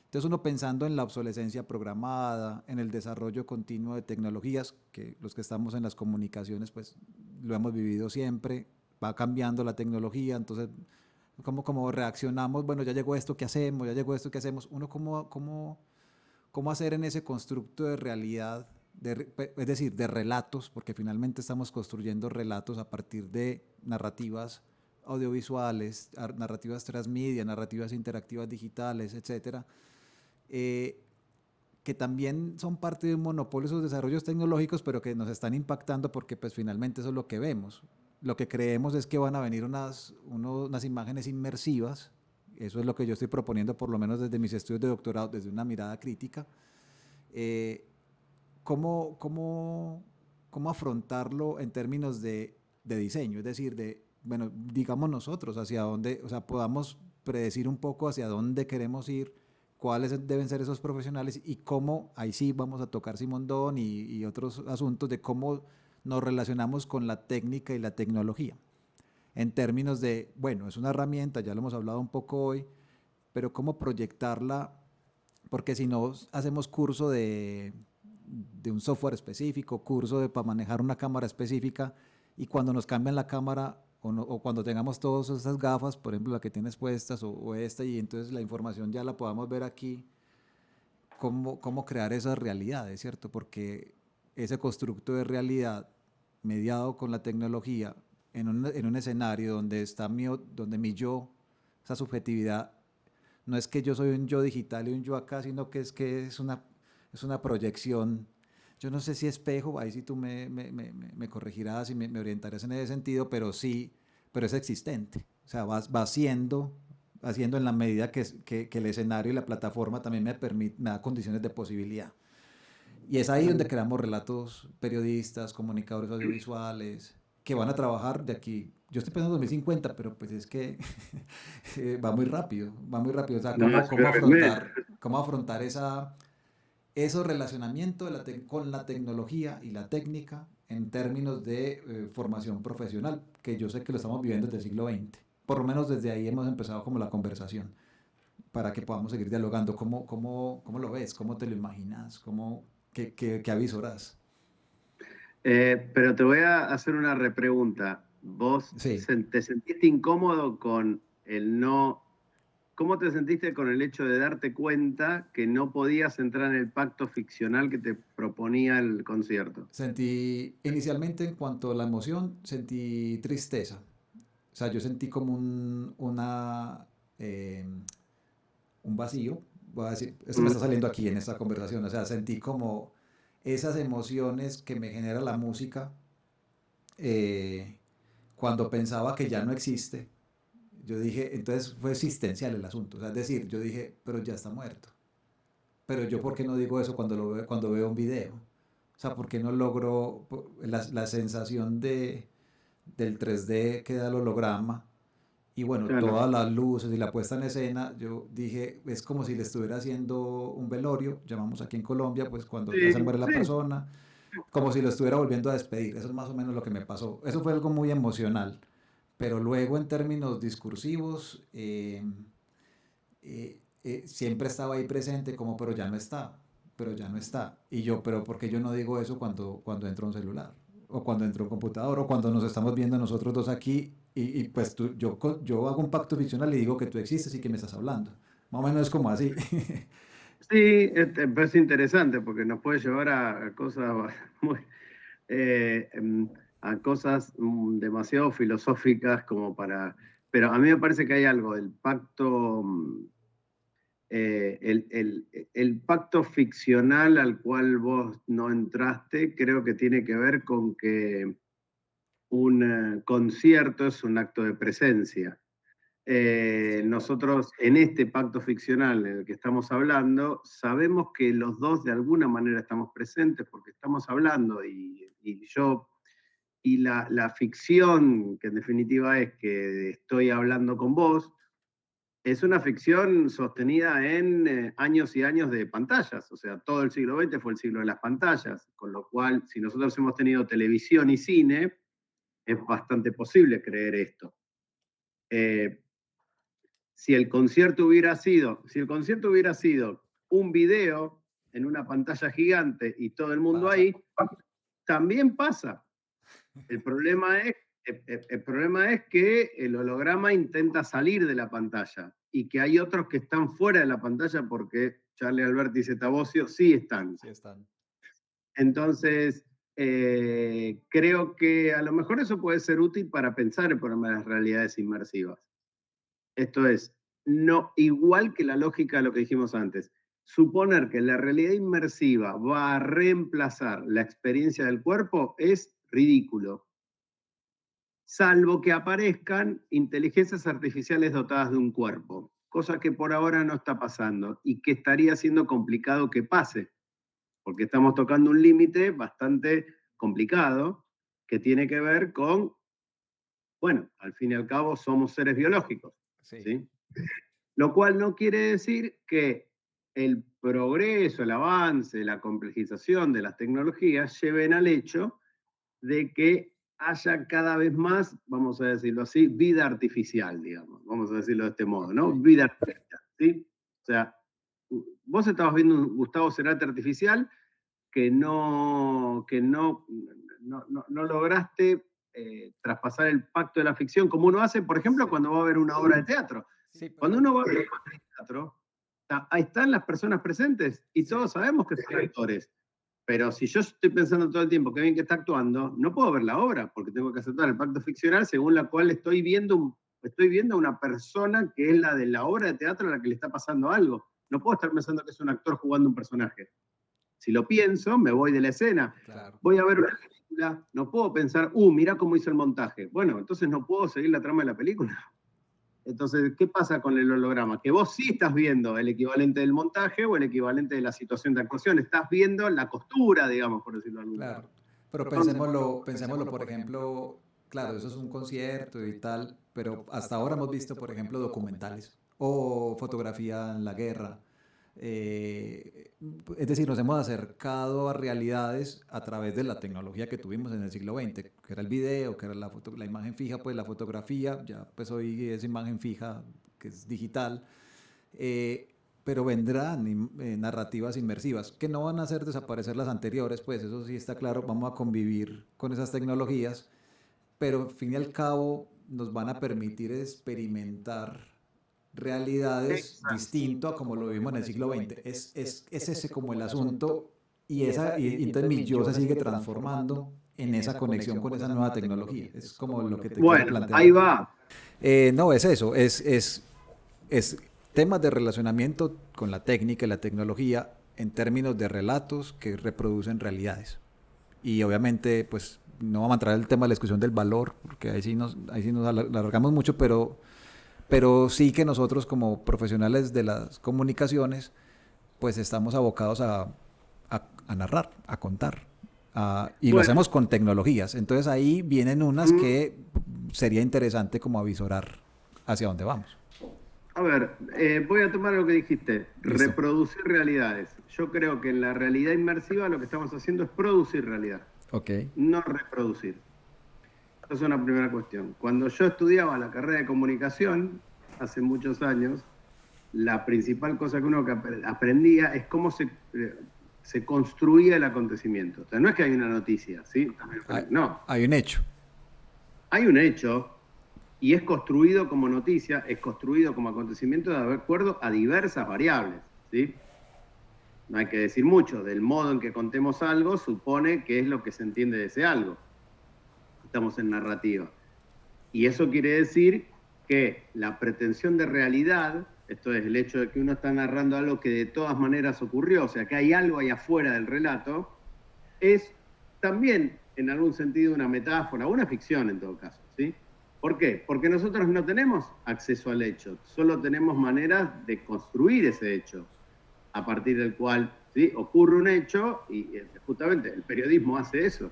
Entonces, uno pensando en la obsolescencia programada, en el desarrollo continuo de tecnologías, que los que estamos en las comunicaciones, pues lo hemos vivido siempre, va cambiando la tecnología, entonces, como reaccionamos, bueno, ya llegó esto, ¿qué hacemos? Ya llegó esto, ¿qué hacemos? Uno cómo hacer en ese constructo de realidad, es decir, de relatos, porque finalmente estamos construyendo relatos a partir de narrativas audiovisuales, narrativas transmedia, narrativas interactivas digitales, etcétera, eh, que también son parte de un monopolio esos desarrollos tecnológicos, pero que nos están impactando porque pues finalmente eso es lo que vemos. Lo que creemos es que van a venir unas imágenes inmersivas, eso es lo que yo estoy proponiendo por lo menos desde mis estudios de doctorado, desde una mirada crítica. Eh, ¿cómo afrontarlo en términos de diseño? Es decir, bueno, digamos nosotros hacia dónde, o sea, podamos predecir un poco hacia dónde queremos ir, cuáles deben ser esos profesionales y cómo, ahí sí vamos a tocar Simondón y otros asuntos de cómo nos relacionamos con la técnica y la tecnología. En términos de, bueno, es una herramienta, ya lo hemos hablado un poco hoy, pero cómo proyectarla, porque si no hacemos curso de un software específico, curso para manejar una cámara específica, y cuando nos cambian la cámara o cuando tengamos todas esas gafas, por ejemplo la que tienes puestas o esta, y entonces la información ya la podamos ver aquí, cómo crear esas realidades, ¿cierto? Porque ese constructo de realidad mediado con la tecnología en un escenario donde está donde mi yo, esa subjetividad, no es que yo soy un yo digital y un yo acá, sino que es una proyección. Yo no sé si espejo, ahí sí tú me corregirás y me orientarás en ese sentido, pero sí, pero es existente. O sea, va haciendo en la medida que el escenario y la plataforma también me da condiciones de posibilidad. Y es ahí donde creamos relatos periodistas, comunicadores audiovisuales, que van a trabajar de aquí. Yo estoy pensando en 2050, pero pues es que va muy rápido, va muy rápido. O sea, No, cómo, es cómo una remera. afrontar, cómo afrontar esos relacionamientos con la tecnología y la técnica en términos de formación profesional, que yo sé que lo estamos viviendo desde el siglo XX. Por lo menos desde ahí hemos empezado como la conversación, para que podamos seguir dialogando. ¿Cómo lo ves? ¿Cómo te lo imaginas? ¿Qué avisoras? Pero te voy a hacer una repregunta. ¿Vos Sí, te sentiste incómodo con el no? ¿Cómo te sentiste con el hecho de darte cuenta que no podías entrar en el pacto ficcional que te proponía el concierto? inicialmente en cuanto a la emoción, sentí tristeza. O sea, yo sentí como eh, un vacío. Voy a decir, esto me Mm, está saliendo aquí en esta conversación. O sea, sentí como esas emociones que me genera la música eh, cuando pensaba que ya no existe. Yo dije, entonces fue existencial el asunto. O sea, es decir, yo dije, pero ya está muerto. Pero yo, ¿por qué no digo eso cuando veo un video? O sea, ¿por qué no logro la sensación del 3D que da el holograma? Y bueno, claro. todas las luces y la puesta en escena, yo dije, es como si le estuviera haciendo un velorio, llamamos aquí en Colombia, pues cuando ya Sí, se muere la sí. persona, como si lo estuviera volviendo a despedir. Eso es más o menos lo que me pasó. Eso fue algo muy emocional. Pero luego en términos discursivos, siempre estaba ahí presente como, pero ya no está, pero ya no está. Y yo, pero ¿por qué yo no digo eso cuando entro a un celular? O cuando entro a un computador, o cuando nos estamos viendo nosotros dos aquí, y pues yo hago un pacto ficcional y digo que tú existes y que me estás hablando. Más o menos es como así. Sí, pero es interesante porque nos puede llevar a cosas muy, a cosas demasiado filosóficas como para... Pero a mí me parece que hay algo del pacto el pacto ficcional al cual vos no entraste creo que tiene que ver con que un concierto es un acto de presencia. Nosotros en este pacto ficcional en el que estamos hablando, sabemos que los dos de alguna manera estamos presentes porque estamos hablando y la ficción, que en definitiva es que estoy hablando con vos, es una ficción sostenida en años y años de pantallas, o sea, todo el siglo XX fue el siglo de las pantallas, con lo cual, si nosotros hemos tenido televisión y cine, es bastante posible creer esto. Si el concierto hubiera sido un video en una pantalla gigante y todo el mundo ahí, también pasa. El problema es que el holograma intenta salir de la pantalla y que hay otros que están fuera de la pantalla porque Charlie Alberti y Zeta Bosio sí están. Sí están. Entonces, creo que a lo mejor eso puede ser útil para pensar el problema de las realidades inmersivas. Esto es, no, igual que la lógica de lo que dijimos antes, suponer que la realidad inmersiva va a reemplazar la experiencia del cuerpo es ridículo. Salvo que aparezcan inteligencias artificiales dotadas de un cuerpo, cosa que por ahora no está pasando y que estaría siendo complicado que pase, porque estamos tocando un límite bastante complicado que tiene que ver con, bueno, al fin y al cabo somos seres biológicos, ¿sí? Lo cual no quiere decir que el progreso, el avance, la complejización de las tecnologías lleven al hecho de que haya cada vez más, vamos a decirlo así, vida artificial, digamos, vamos a decirlo de este modo, ¿no? Vida artificial, ¿sí? O sea, vos estabas viendo un Gustavo Cerati artificial que no lograste traspasar el pacto de la ficción, como uno hace, por ejemplo, cuando va a ver una obra de teatro. Sí, pero... Cuando uno va a ver una obra de teatro, ahí están las personas presentes y todos sabemos que son actores. Pero si yo estoy pensando todo el tiempo que bien que está actuando, no puedo ver la obra porque tengo que aceptar el pacto ficcional según la cual estoy viendo a una persona que es la de la obra de teatro a la que le está pasando algo. No puedo estar pensando que es un actor jugando un personaje. Si lo pienso, me voy de la escena. Claro. Voy a ver una película, no puedo pensar, mirá cómo hizo el montaje. Bueno, entonces no puedo seguir la trama de la película. Entonces, ¿qué pasa con el holograma? Que vos sí estás viendo el equivalente del montaje o el equivalente de la situación de actuación. Estás viendo la costura, digamos, por decirlo de alguna Claro. Pero pensémoslo, por ejemplo, claro, eso es un concierto y tal, pero hasta ahora hemos visto, por ejemplo, documentales o fotografía en la guerra. Es decir, nos hemos acercado a realidades a través de la tecnología que tuvimos en el siglo XX, que era el video, que era la imagen fija, pues la fotografía, ya pues hoy es imagen fija, que es digital, pero vendrán narrativas inmersivas, que no van a hacer desaparecer las anteriores, pues eso sí está claro, vamos a convivir con esas tecnologías, pero al fin y al cabo nos van a permitir experimentar realidades distinto a como lo vimos en el siglo XX. Es ese como el asunto y entonces mi yo se sigue transformando en esa conexión con esa nueva tecnología. Es como lo que te quiero plantear. Ahí va. No, es eso, es temas de relacionamiento con la técnica y la tecnología en términos de relatos que reproducen realidades. Y obviamente, pues, no vamos a entrar en el tema de la discusión del valor, porque ahí sí nos alargamos mucho, pero sí que nosotros como profesionales de las comunicaciones, pues estamos abocados a narrar, a contar, y lo hacemos con tecnologías. Entonces ahí vienen unas que sería interesante como avisorar hacia dónde vamos. A ver, voy a tomar lo que dijiste, Listo. Reproducir realidades. Yo creo que en la realidad inmersiva lo que estamos haciendo es producir realidad, no reproducir. Esa es una primera cuestión. Cuando yo estudiaba la carrera de comunicación, hace muchos años, la principal cosa que uno aprendía es cómo se construía el acontecimiento. O sea, no es que hay una noticia, ¿sí? No. Hay un hecho. Hay un hecho y es construido como noticia, es construido como acontecimiento de acuerdo a diversas variables, ¿sí? No hay que decir mucho. Del modo en que contemos algo supone que es lo que se entiende de ese algo. Estamos en narrativa. Y eso quiere decir que la pretensión de realidad, esto es el hecho de que uno está narrando algo que de todas maneras ocurrió, o sea, que hay algo ahí afuera del relato, es también en algún sentido una metáfora, una ficción en todo caso, ¿sí? ¿Por qué? Porque nosotros no tenemos acceso al hecho, solo tenemos maneras de construir ese hecho, a partir del cual, ¿sí?, ocurre un hecho y justamente el periodismo hace eso.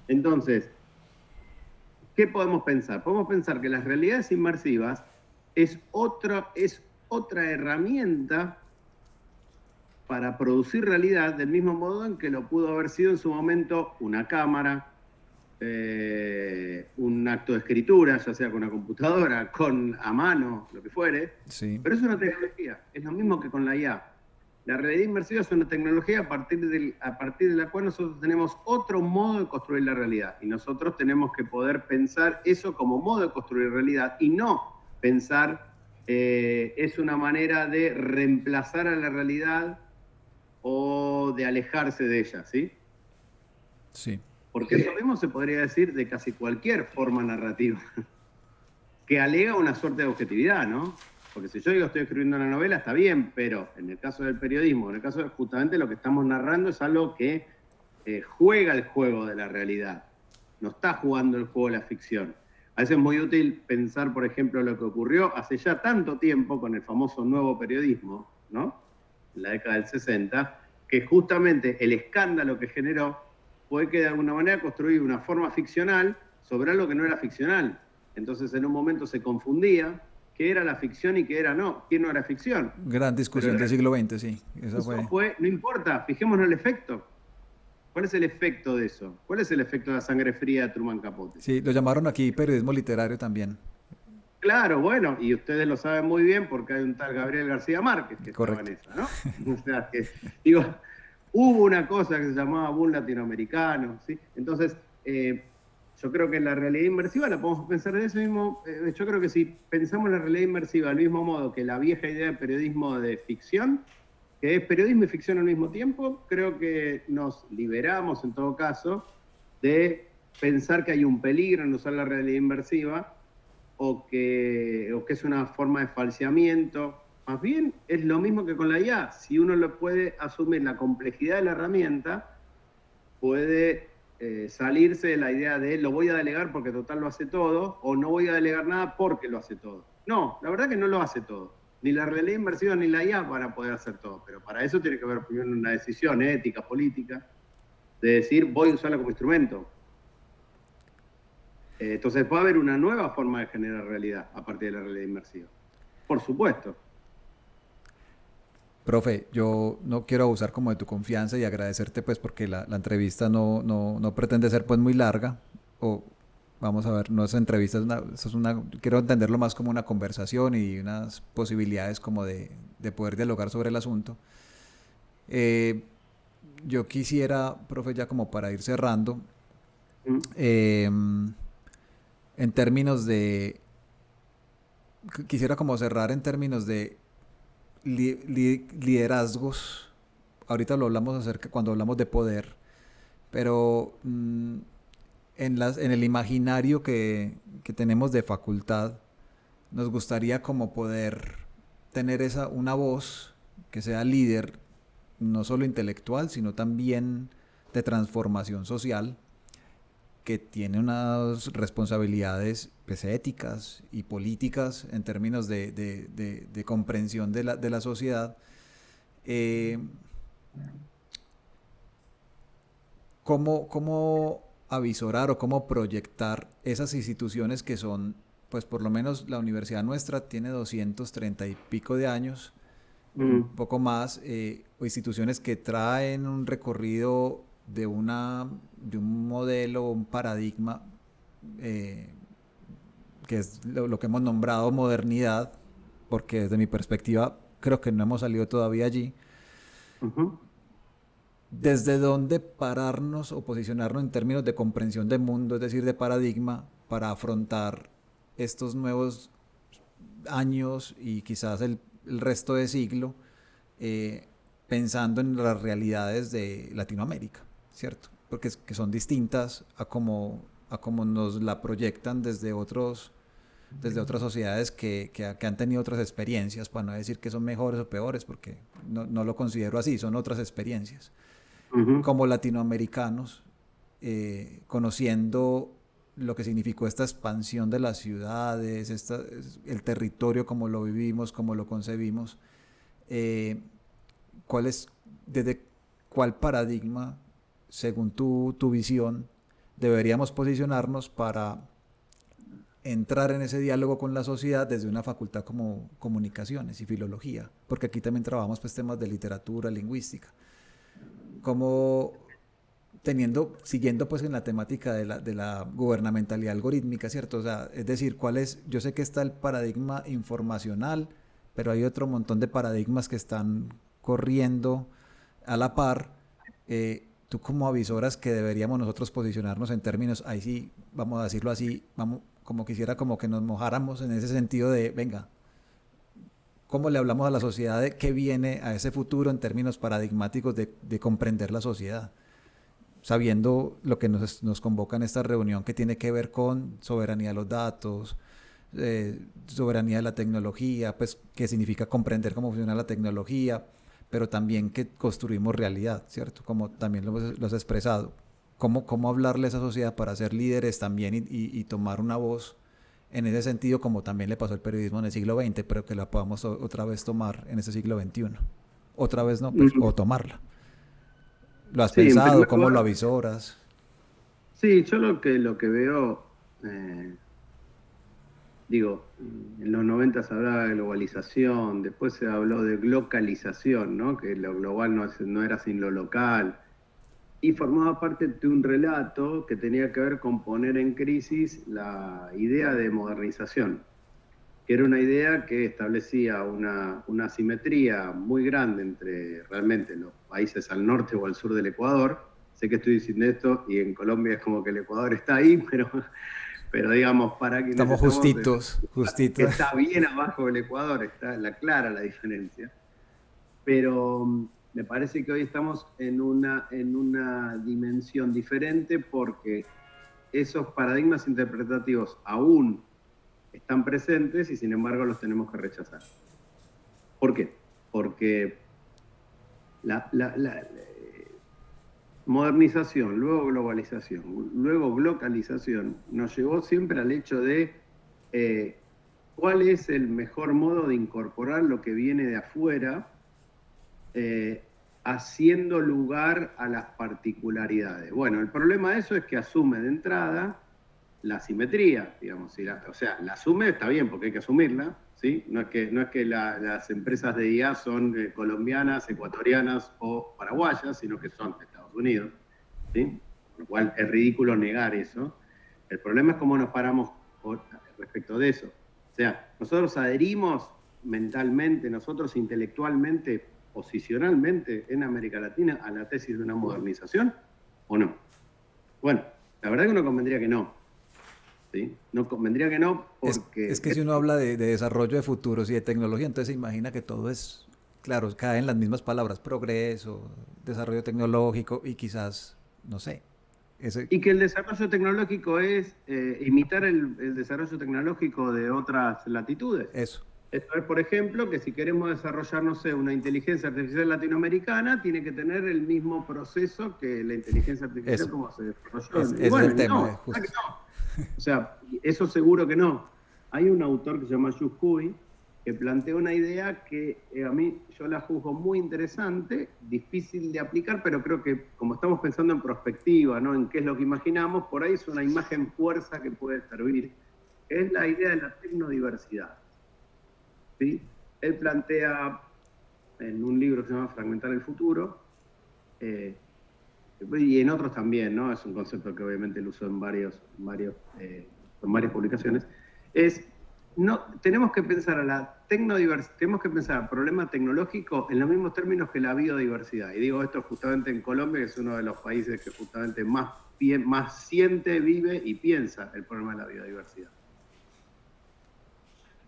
Entonces, ¿qué podemos pensar? Podemos pensar que las realidades inmersivas es otra herramienta para producir realidad del mismo modo en que lo pudo haber sido en su momento una cámara, un acto de escritura, ya sea con una computadora, a mano, lo que fuere, Sí. pero es una tecnología, es lo mismo que con la IA. La realidad inmersiva es una tecnología a partir de la cual nosotros tenemos otro modo de construir la realidad y nosotros tenemos que poder pensar eso como modo de construir realidad y no pensar es una manera de reemplazar a la realidad o de alejarse de ella, ¿sí? Sí. Porque eso mismo se podría decir de casi cualquier forma narrativa, que alega una suerte de objetividad, ¿no? Porque si yo digo estoy escribiendo una novela, está bien, pero en el caso del periodismo, en el caso de justamente lo que estamos narrando es algo que juega el juego de la realidad, no está jugando el juego de la ficción. A veces es muy útil pensar, por ejemplo, lo que ocurrió hace ya tanto tiempo con el famoso nuevo periodismo, ¿no?, en la década del 60, que justamente el escándalo que generó fue que de alguna manera construía una forma ficcional sobre algo que no era ficcional. Entonces en un momento se confundía qué era la ficción y qué no era ficción. Gran discusión del siglo XX, sí. Esa fue. No importa, fijémonos en el efecto. ¿Cuál es el efecto de eso? ¿Cuál es el efecto de la sangre fría de Truman Capote? Sí, lo llamaron aquí periodismo literario también. Claro, bueno, y ustedes lo saben muy bien porque hay un tal Gabriel García Márquez que estaba en esa, ¿no? O sea, que, digo, hubo una cosa que se llamaba boom latinoamericano, ¿sí? Entonces, yo creo que la realidad inmersiva la podemos pensar de ese mismo. Yo creo que si pensamos la realidad inmersiva del mismo modo que la vieja idea de periodismo de ficción, que es periodismo y ficción al mismo tiempo, creo que nos liberamos en todo caso de pensar que hay un peligro en usar la realidad inmersiva o que es una forma de falseamiento. Más bien es lo mismo que con la IA. Si uno lo puede asumir la complejidad de la herramienta, puede salirse de la idea de lo voy a delegar porque total lo hace todo, o no voy a delegar nada porque lo hace todo. No, la verdad que no lo hace todo. Ni la realidad inmersiva ni la IA van a poder hacer todo, pero para eso tiene que haber primero una decisión ética, política, de decir voy a usarla como instrumento. Entonces puede haber una nueva forma de generar realidad a partir de la realidad inmersiva. Por supuesto. Profe, yo no quiero abusar como de tu confianza y agradecerte pues porque la entrevista no pretende ser pues muy larga. O vamos a ver, no es entrevista, quiero entenderlo más como una conversación y unas posibilidades como de poder dialogar sobre el asunto. Yo quisiera, profe, ya como para ir cerrando, en términos de, quisiera como cerrar en términos de liderazgos. Ahorita lo hablamos acerca cuando hablamos de poder, pero en el imaginario que tenemos de facultad, nos gustaría como poder tener una voz que sea líder, no solo intelectual, sino también de transformación social, que tiene unas responsabilidades pues, éticas y políticas en términos de comprensión de la sociedad. ¿Cómo avisorar o cómo proyectar esas instituciones que son, pues por lo menos la universidad nuestra tiene 230 y pico de años, un poco más, o instituciones que traen un recorrido de un modelo, un paradigma, que es lo que hemos nombrado modernidad, porque desde mi perspectiva creo que no hemos salido todavía allí. ¿Desde dónde pararnos o posicionarnos en términos de comprensión del mundo, es decir, de paradigma, para afrontar estos nuevos años y quizás el resto de siglo, pensando en las realidades de Latinoamérica, ¿cierto? Porque que son distintas a como nos la proyectan desde otros desde otras sociedades que han tenido otras experiencias, para no decir que son mejores o peores, porque no lo considero así, son otras experiencias. Como latinoamericanos, conociendo lo que significó esta expansión de las ciudades, el territorio como lo vivimos, como lo concebimos, desde cuál paradigma, según tu visión, deberíamos posicionarnos para entrar en ese diálogo con la sociedad desde una facultad como comunicaciones y filología, porque aquí también trabajamos pues temas de literatura, lingüística, como siguiendo pues en la temática de la gubernamentalidad algorítmica, ¿cierto? O sea, es decir, yo sé que está el paradigma informacional, pero hay otro montón de paradigmas que están corriendo a la par. Tú como avisoras que deberíamos nosotros posicionarnos en términos, ahí sí, vamos a decirlo así, como quisiera como que nos mojáramos en ese sentido de, venga, ¿cómo le hablamos a la sociedad de qué viene a ese futuro en términos paradigmáticos de comprender la sociedad? Sabiendo lo que nos convoca en esta reunión, que tiene que ver con soberanía de los datos, soberanía de la tecnología, pues qué significa comprender cómo funciona la tecnología, pero también que construimos realidad, ¿cierto? Como también lo has expresado. ¿Cómo hablarle a esa sociedad para ser líderes también y tomar una voz en ese sentido, como también le pasó al periodismo en el siglo XX, pero que la podamos otra vez tomar en este siglo XXI? Otra vez no, pues, o tomarla. ¿Lo has pensado? ¿Cómo lo avisoras? Sí, yo lo que veo, en los 90 se hablaba de globalización, después se habló de glocalización, ¿no? Que lo global no era sin lo local, y formaba parte de un relato que tenía que ver con poner en crisis la idea de modernización, que era una idea que establecía una asimetría muy grande entre realmente los países al norte o al sur del Ecuador. Sé que estoy diciendo esto y en Colombia es como que el Ecuador está ahí, pero digamos, para quienes estamos justitos. Está bien abajo del Ecuador, está clara la diferencia. Pero me parece que hoy estamos en una dimensión diferente porque esos paradigmas interpretativos aún están presentes y sin embargo los tenemos que rechazar. ¿Por qué? Porque la modernización, luego globalización, luego glocalización, nos llevó siempre al hecho de cuál es el mejor modo de incorporar lo que viene de afuera, haciendo lugar a las particularidades. Bueno, el problema de eso es que asume de entrada la simetría, digamos. La asume, está bien, porque hay que asumirla, ¿sí? No es que las empresas de IA son colombianas, ecuatorianas o paraguayas, sino que son de Estados Unidos, ¿sí? Con lo cual es ridículo negar eso. El problema es cómo nos paramos respecto de eso. O sea, nosotros adherimos mentalmente, nosotros intelectualmente, posicionalmente en América Latina a la tesis de una modernización, ¿o no? Bueno, la verdad que uno convendría que no. ¿Sí? No convendría que no, porque... Es que si uno habla de desarrollo de futuros y de tecnología, entonces se imagina que todo es, claro, cae en las mismas palabras, progreso, desarrollo tecnológico y quizás, no sé. Y que el desarrollo tecnológico es imitar el desarrollo tecnológico de otras latitudes. Eso. Esto es, por ejemplo, que si queremos desarrollar, no sé, una inteligencia artificial latinoamericana, tiene que tener el mismo proceso que la inteligencia artificial como se desarrolló. Es el tema, justo. O sea, eso seguro que no. Hay un autor que se llama Yu Hui que plantea una idea que a mí yo la juzgo muy interesante, difícil de aplicar, pero creo que como estamos pensando en perspectiva, ¿no? En qué es lo que imaginamos, por ahí es una imagen fuerza que puede servir. Es la idea de la tecnodiversidad. ¿Sí? Él plantea en un libro que se llama Fragmentar el futuro, y en otros también, ¿no? Es un concepto que obviamente él usó en varias publicaciones. Tenemos que pensar tenemos que pensar al problema tecnológico en los mismos términos que la biodiversidad. Y digo esto justamente en Colombia, que es uno de los países que justamente más siente, vive y piensa el problema de la biodiversidad.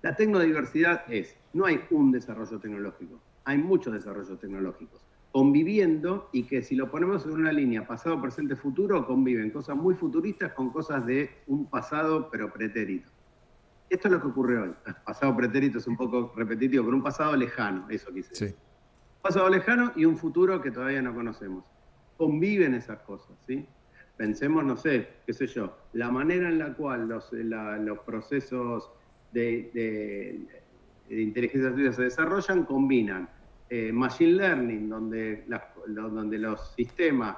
La tecnodiversidad no hay un desarrollo tecnológico, hay muchos desarrollos tecnológicos conviviendo, y que si lo ponemos en una línea pasado, presente, futuro, conviven cosas muy futuristas con cosas de un pasado pero pretérito. Esto es lo que ocurre hoy. Pasado pretérito es un poco repetitivo, pero un pasado lejano, eso quise decir. Sí. Un pasado lejano y un futuro que todavía no conocemos. Conviven esas cosas, ¿sí? Pensemos, no sé, qué sé yo, la manera en la cual los procesos de inteligencia artificial se desarrollan combinan machine learning, donde los sistemas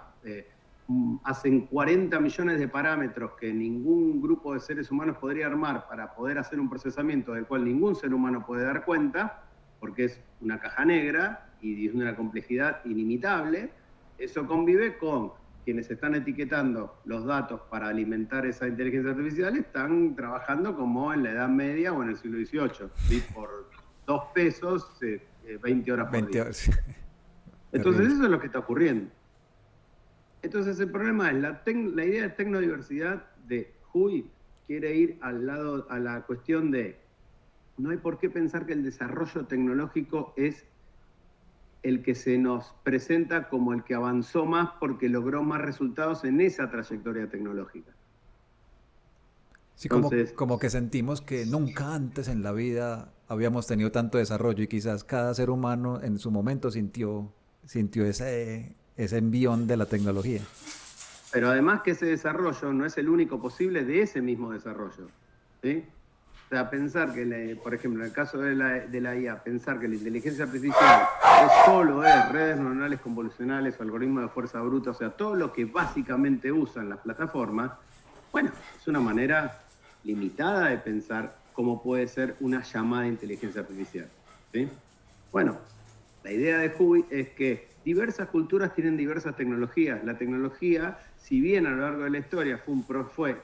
hacen 40 millones de parámetros que ningún grupo de seres humanos podría armar para poder hacer un procesamiento del cual ningún ser humano puede dar cuenta, porque es una caja negra y es una complejidad inimitable. Eso convive con quienes están etiquetando los datos para alimentar esa inteligencia artificial, están trabajando como en la Edad Media o en el siglo XVIII, ¿sí? Por 2 pesos, 20 horas por 20 día. horas. Entonces Terrible. eso es lo que está ocurriendo. Entonces el problema es la idea de tecnodiversidad de Huy quiere ir a la cuestión de no hay por qué pensar que el desarrollo tecnológico es el que se nos presenta como el que avanzó más porque logró más resultados en esa trayectoria tecnológica. Sí, Entonces, como que sentimos que nunca antes en la vida habíamos tenido tanto desarrollo y quizás cada ser humano en su momento sintió ese envión de la tecnología. pero además que ese desarrollo no es el único posible de ese mismo desarrollo, ¿sí? O sea, pensar que, por ejemplo, en el caso de la IA, pensar que la inteligencia artificial solo es redes neuronales convolucionales o algoritmos de fuerza bruta, o sea, todo lo que básicamente usan las plataformas, bueno, es una manera limitada de pensar cómo puede ser una llamada inteligencia artificial, ¿sí? Bueno, la idea de Huy es que diversas culturas tienen diversas tecnologías. La tecnología, si bien a lo largo de la historia fue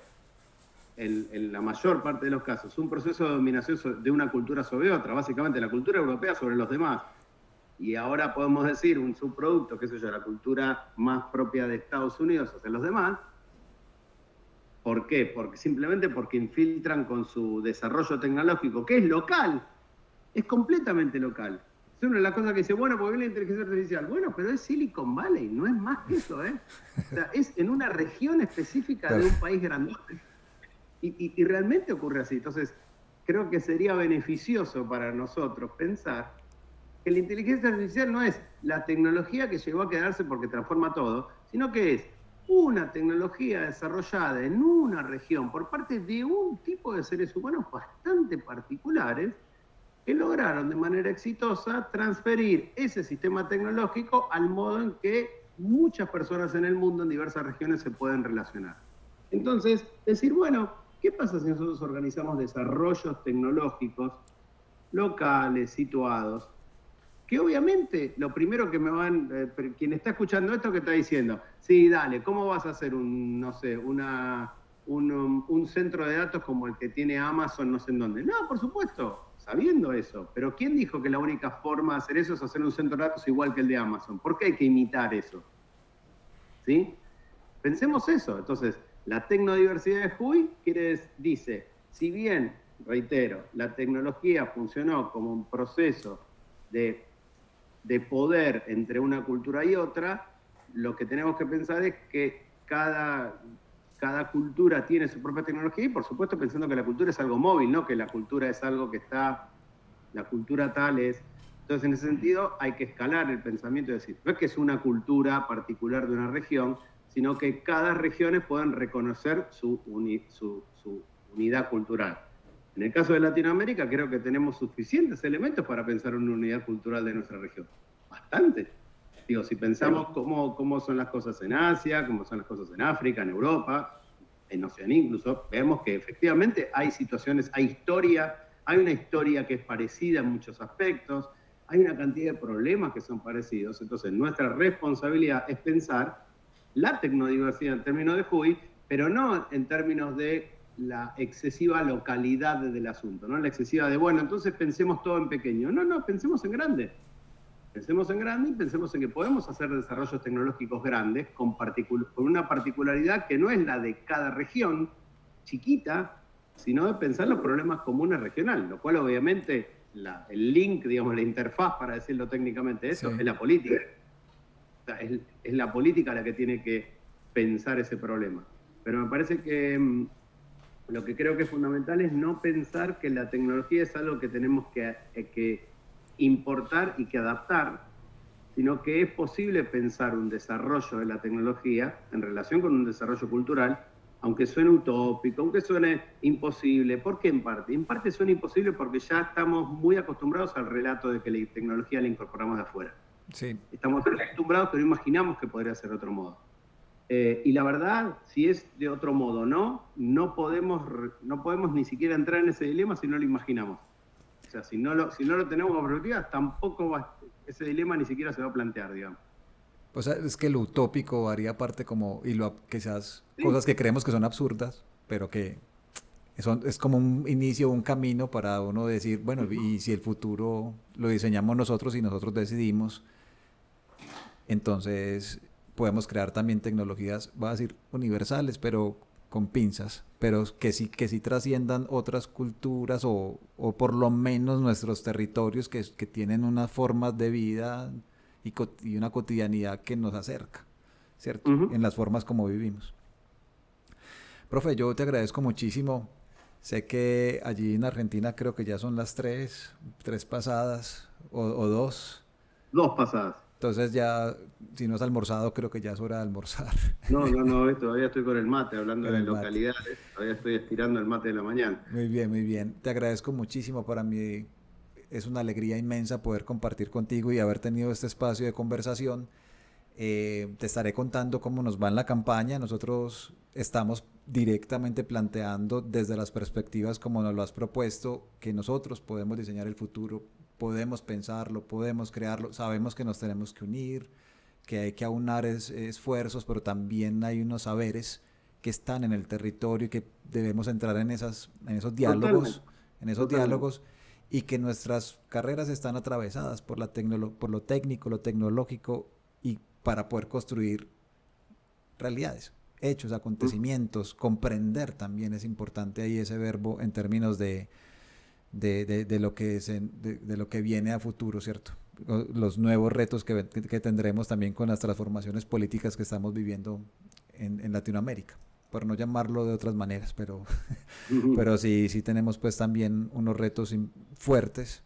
en la mayor parte de los casos, un proceso de dominación de una cultura sobre otra, básicamente la cultura europea sobre los demás. Y ahora podemos decir un subproducto, qué sé yo, la cultura más propia de Estados Unidos hacia los demás. ¿Por qué? Simplemente porque infiltran con su desarrollo tecnológico, que es local, es completamente local. Es una de las cosas que dice, bueno, porque viene la inteligencia artificial. Bueno, pero es Silicon Valley, no es más que eso, ¿eh? O sea, es en una región específica de un país grandote. Y realmente ocurre así. Entonces, creo que sería beneficioso para nosotros pensar que la inteligencia artificial no es la tecnología que llegó a quedarse porque transforma todo, sino que es una tecnología desarrollada en una región por parte de un tipo de seres humanos bastante particulares que lograron de manera exitosa transferir ese sistema tecnológico al modo en que muchas personas en el mundo, en diversas regiones, se pueden relacionar. Entonces, decir, bueno, ¿qué pasa si nosotros organizamos desarrollos tecnológicos locales, situados? Que obviamente lo primero que quien está escuchando esto que está diciendo, sí, dale, ¿cómo vas a hacer un centro de datos como el que tiene Amazon no sé en dónde? No, por supuesto, sabiendo eso, pero ¿quién dijo que la única forma de hacer eso es hacer un centro de datos igual que el de Amazon? ¿Por qué hay que imitar eso? ¿Sí? Pensemos eso. Entonces, la tecnodiversidad de Huy dice, si bien, reitero, la tecnología funcionó como un proceso de poder entre una cultura y otra, lo que tenemos que pensar es que cada cultura tiene su propia tecnología y por supuesto pensando que la cultura es algo móvil, no que la cultura es algo que está, la cultura tal es. Entonces en ese sentido hay que escalar el pensamiento y decir, no es que es una cultura particular de una región, sino que cada región pueden reconocer su unidad cultural. En el caso de Latinoamérica, creo que tenemos suficientes elementos para pensar en una unidad cultural de nuestra región. Bastante. Digo, si pensamos cómo son las cosas en Asia, cómo son las cosas en África, en Europa, en Oceanía incluso, vemos que efectivamente hay situaciones, hay una historia que es parecida en muchos aspectos, hay una cantidad de problemas que son parecidos. Entonces, nuestra responsabilidad es pensar la tecnodiversidad en términos de Huy, pero no en términos de la excesiva localidad del asunto, ¿no? La excesiva de, bueno, entonces pensemos todo en pequeño. No, pensemos en grande. Pensemos en grande y pensemos en que podemos hacer desarrollos tecnológicos grandes con una particularidad que no es la de cada región chiquita, sino de pensar los problemas comunes regionales, lo cual obviamente el link, digamos, la interfaz, para decirlo técnicamente eso, sí, es la política. O sea, es la política la que tiene que pensar ese problema. Pero me parece que lo que creo que es fundamental es no pensar que la tecnología es algo que tenemos que importar y que adaptar, sino que es posible pensar un desarrollo de la tecnología en relación con un desarrollo cultural, aunque suene utópico, aunque suene imposible. ¿Por qué en parte? En parte suena imposible porque ya estamos muy acostumbrados al relato de que la tecnología la incorporamos de afuera. Sí. Estamos acostumbrados, pero imaginamos que podría ser de otro modo. Y la verdad, si es de otro modo o no podemos ni siquiera entrar en ese dilema si no lo imaginamos. O sea, si no lo tenemos como perspectiva, tampoco ese dilema ni siquiera se va a plantear, digamos. O sea, es que lo utópico haría parte como, y quizás Sí. cosas que creemos que son absurdas, pero que es como un inicio, un camino para uno decir, bueno, y si el futuro lo diseñamos nosotros y nosotros decidimos, entonces podemos crear también tecnologías, voy a decir, universales, pero con pinzas, pero que sí trasciendan otras culturas o por lo menos nuestros territorios que tienen unas formas de vida y una cotidianidad que nos acerca, ¿cierto? Ujú. En las formas como vivimos. Profe, yo te agradezco muchísimo. Sé que allí en Argentina creo que ya son las 3 pasadas o 2. 2 pasadas. Entonces ya, si no has almorzado, creo que ya es hora de almorzar. No, todavía estoy con el mate, hablando Con de el mate. localidades, todavía estoy estirando el mate de la mañana. Muy bien, muy bien. Te agradezco muchísimo. Para mí es una alegría inmensa poder compartir contigo y haber tenido este espacio de conversación. Te estaré contando cómo nos va en la campaña. Nosotros estamos directamente planteando desde las perspectivas como nos lo has propuesto, que nosotros podemos diseñar el futuro, podemos pensarlo, podemos crearlo. Sabemos que nos tenemos que unir, que hay que aunar esfuerzos, pero también hay unos saberes que están en el territorio y que debemos entrar en esos diálogos, Totalmente. y que nuestras carreras están atravesadas por por lo técnico, lo tecnológico, y para poder construir realidades, hechos, acontecimientos, comprender también es importante ahí ese verbo en términos de lo que viene a futuro, ¿cierto? Los nuevos retos que tendremos también con las transformaciones políticas que estamos viviendo en Latinoamérica, por no llamarlo de otras maneras, pero sí tenemos pues también unos retos fuertes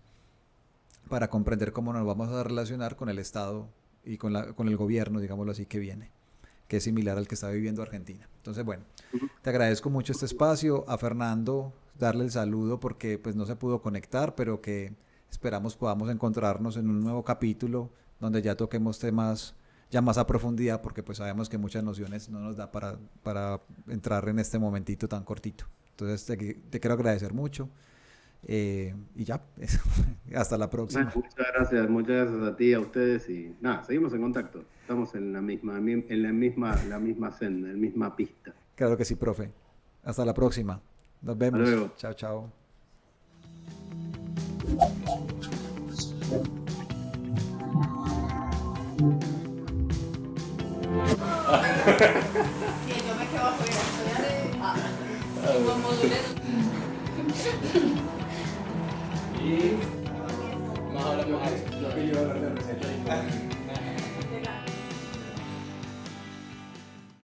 para comprender cómo nos vamos a relacionar con el Estado y con el gobierno, digámoslo así, que viene, que es similar al que está viviendo Argentina. Entonces, bueno, te agradezco mucho este espacio. A Fernando darle el saludo porque pues no se pudo conectar, pero que esperamos podamos encontrarnos en un nuevo capítulo donde ya toquemos temas ya más a profundidad, porque pues sabemos que muchas nociones no nos da para entrar en este momentito tan cortito. Entonces te quiero agradecer mucho. Y ya, hasta la próxima. Muchas gracias a ti, a ustedes y nada, seguimos en contacto. Estamos en la misma senda, en la misma pista. Claro que sí, profe. Hasta la próxima. Nos Hasta vemos. luego. Chao, chao. Sí, yo me quedo afuera, como modulero. Y más hablamos de Lo que yo iba a hablar de receta.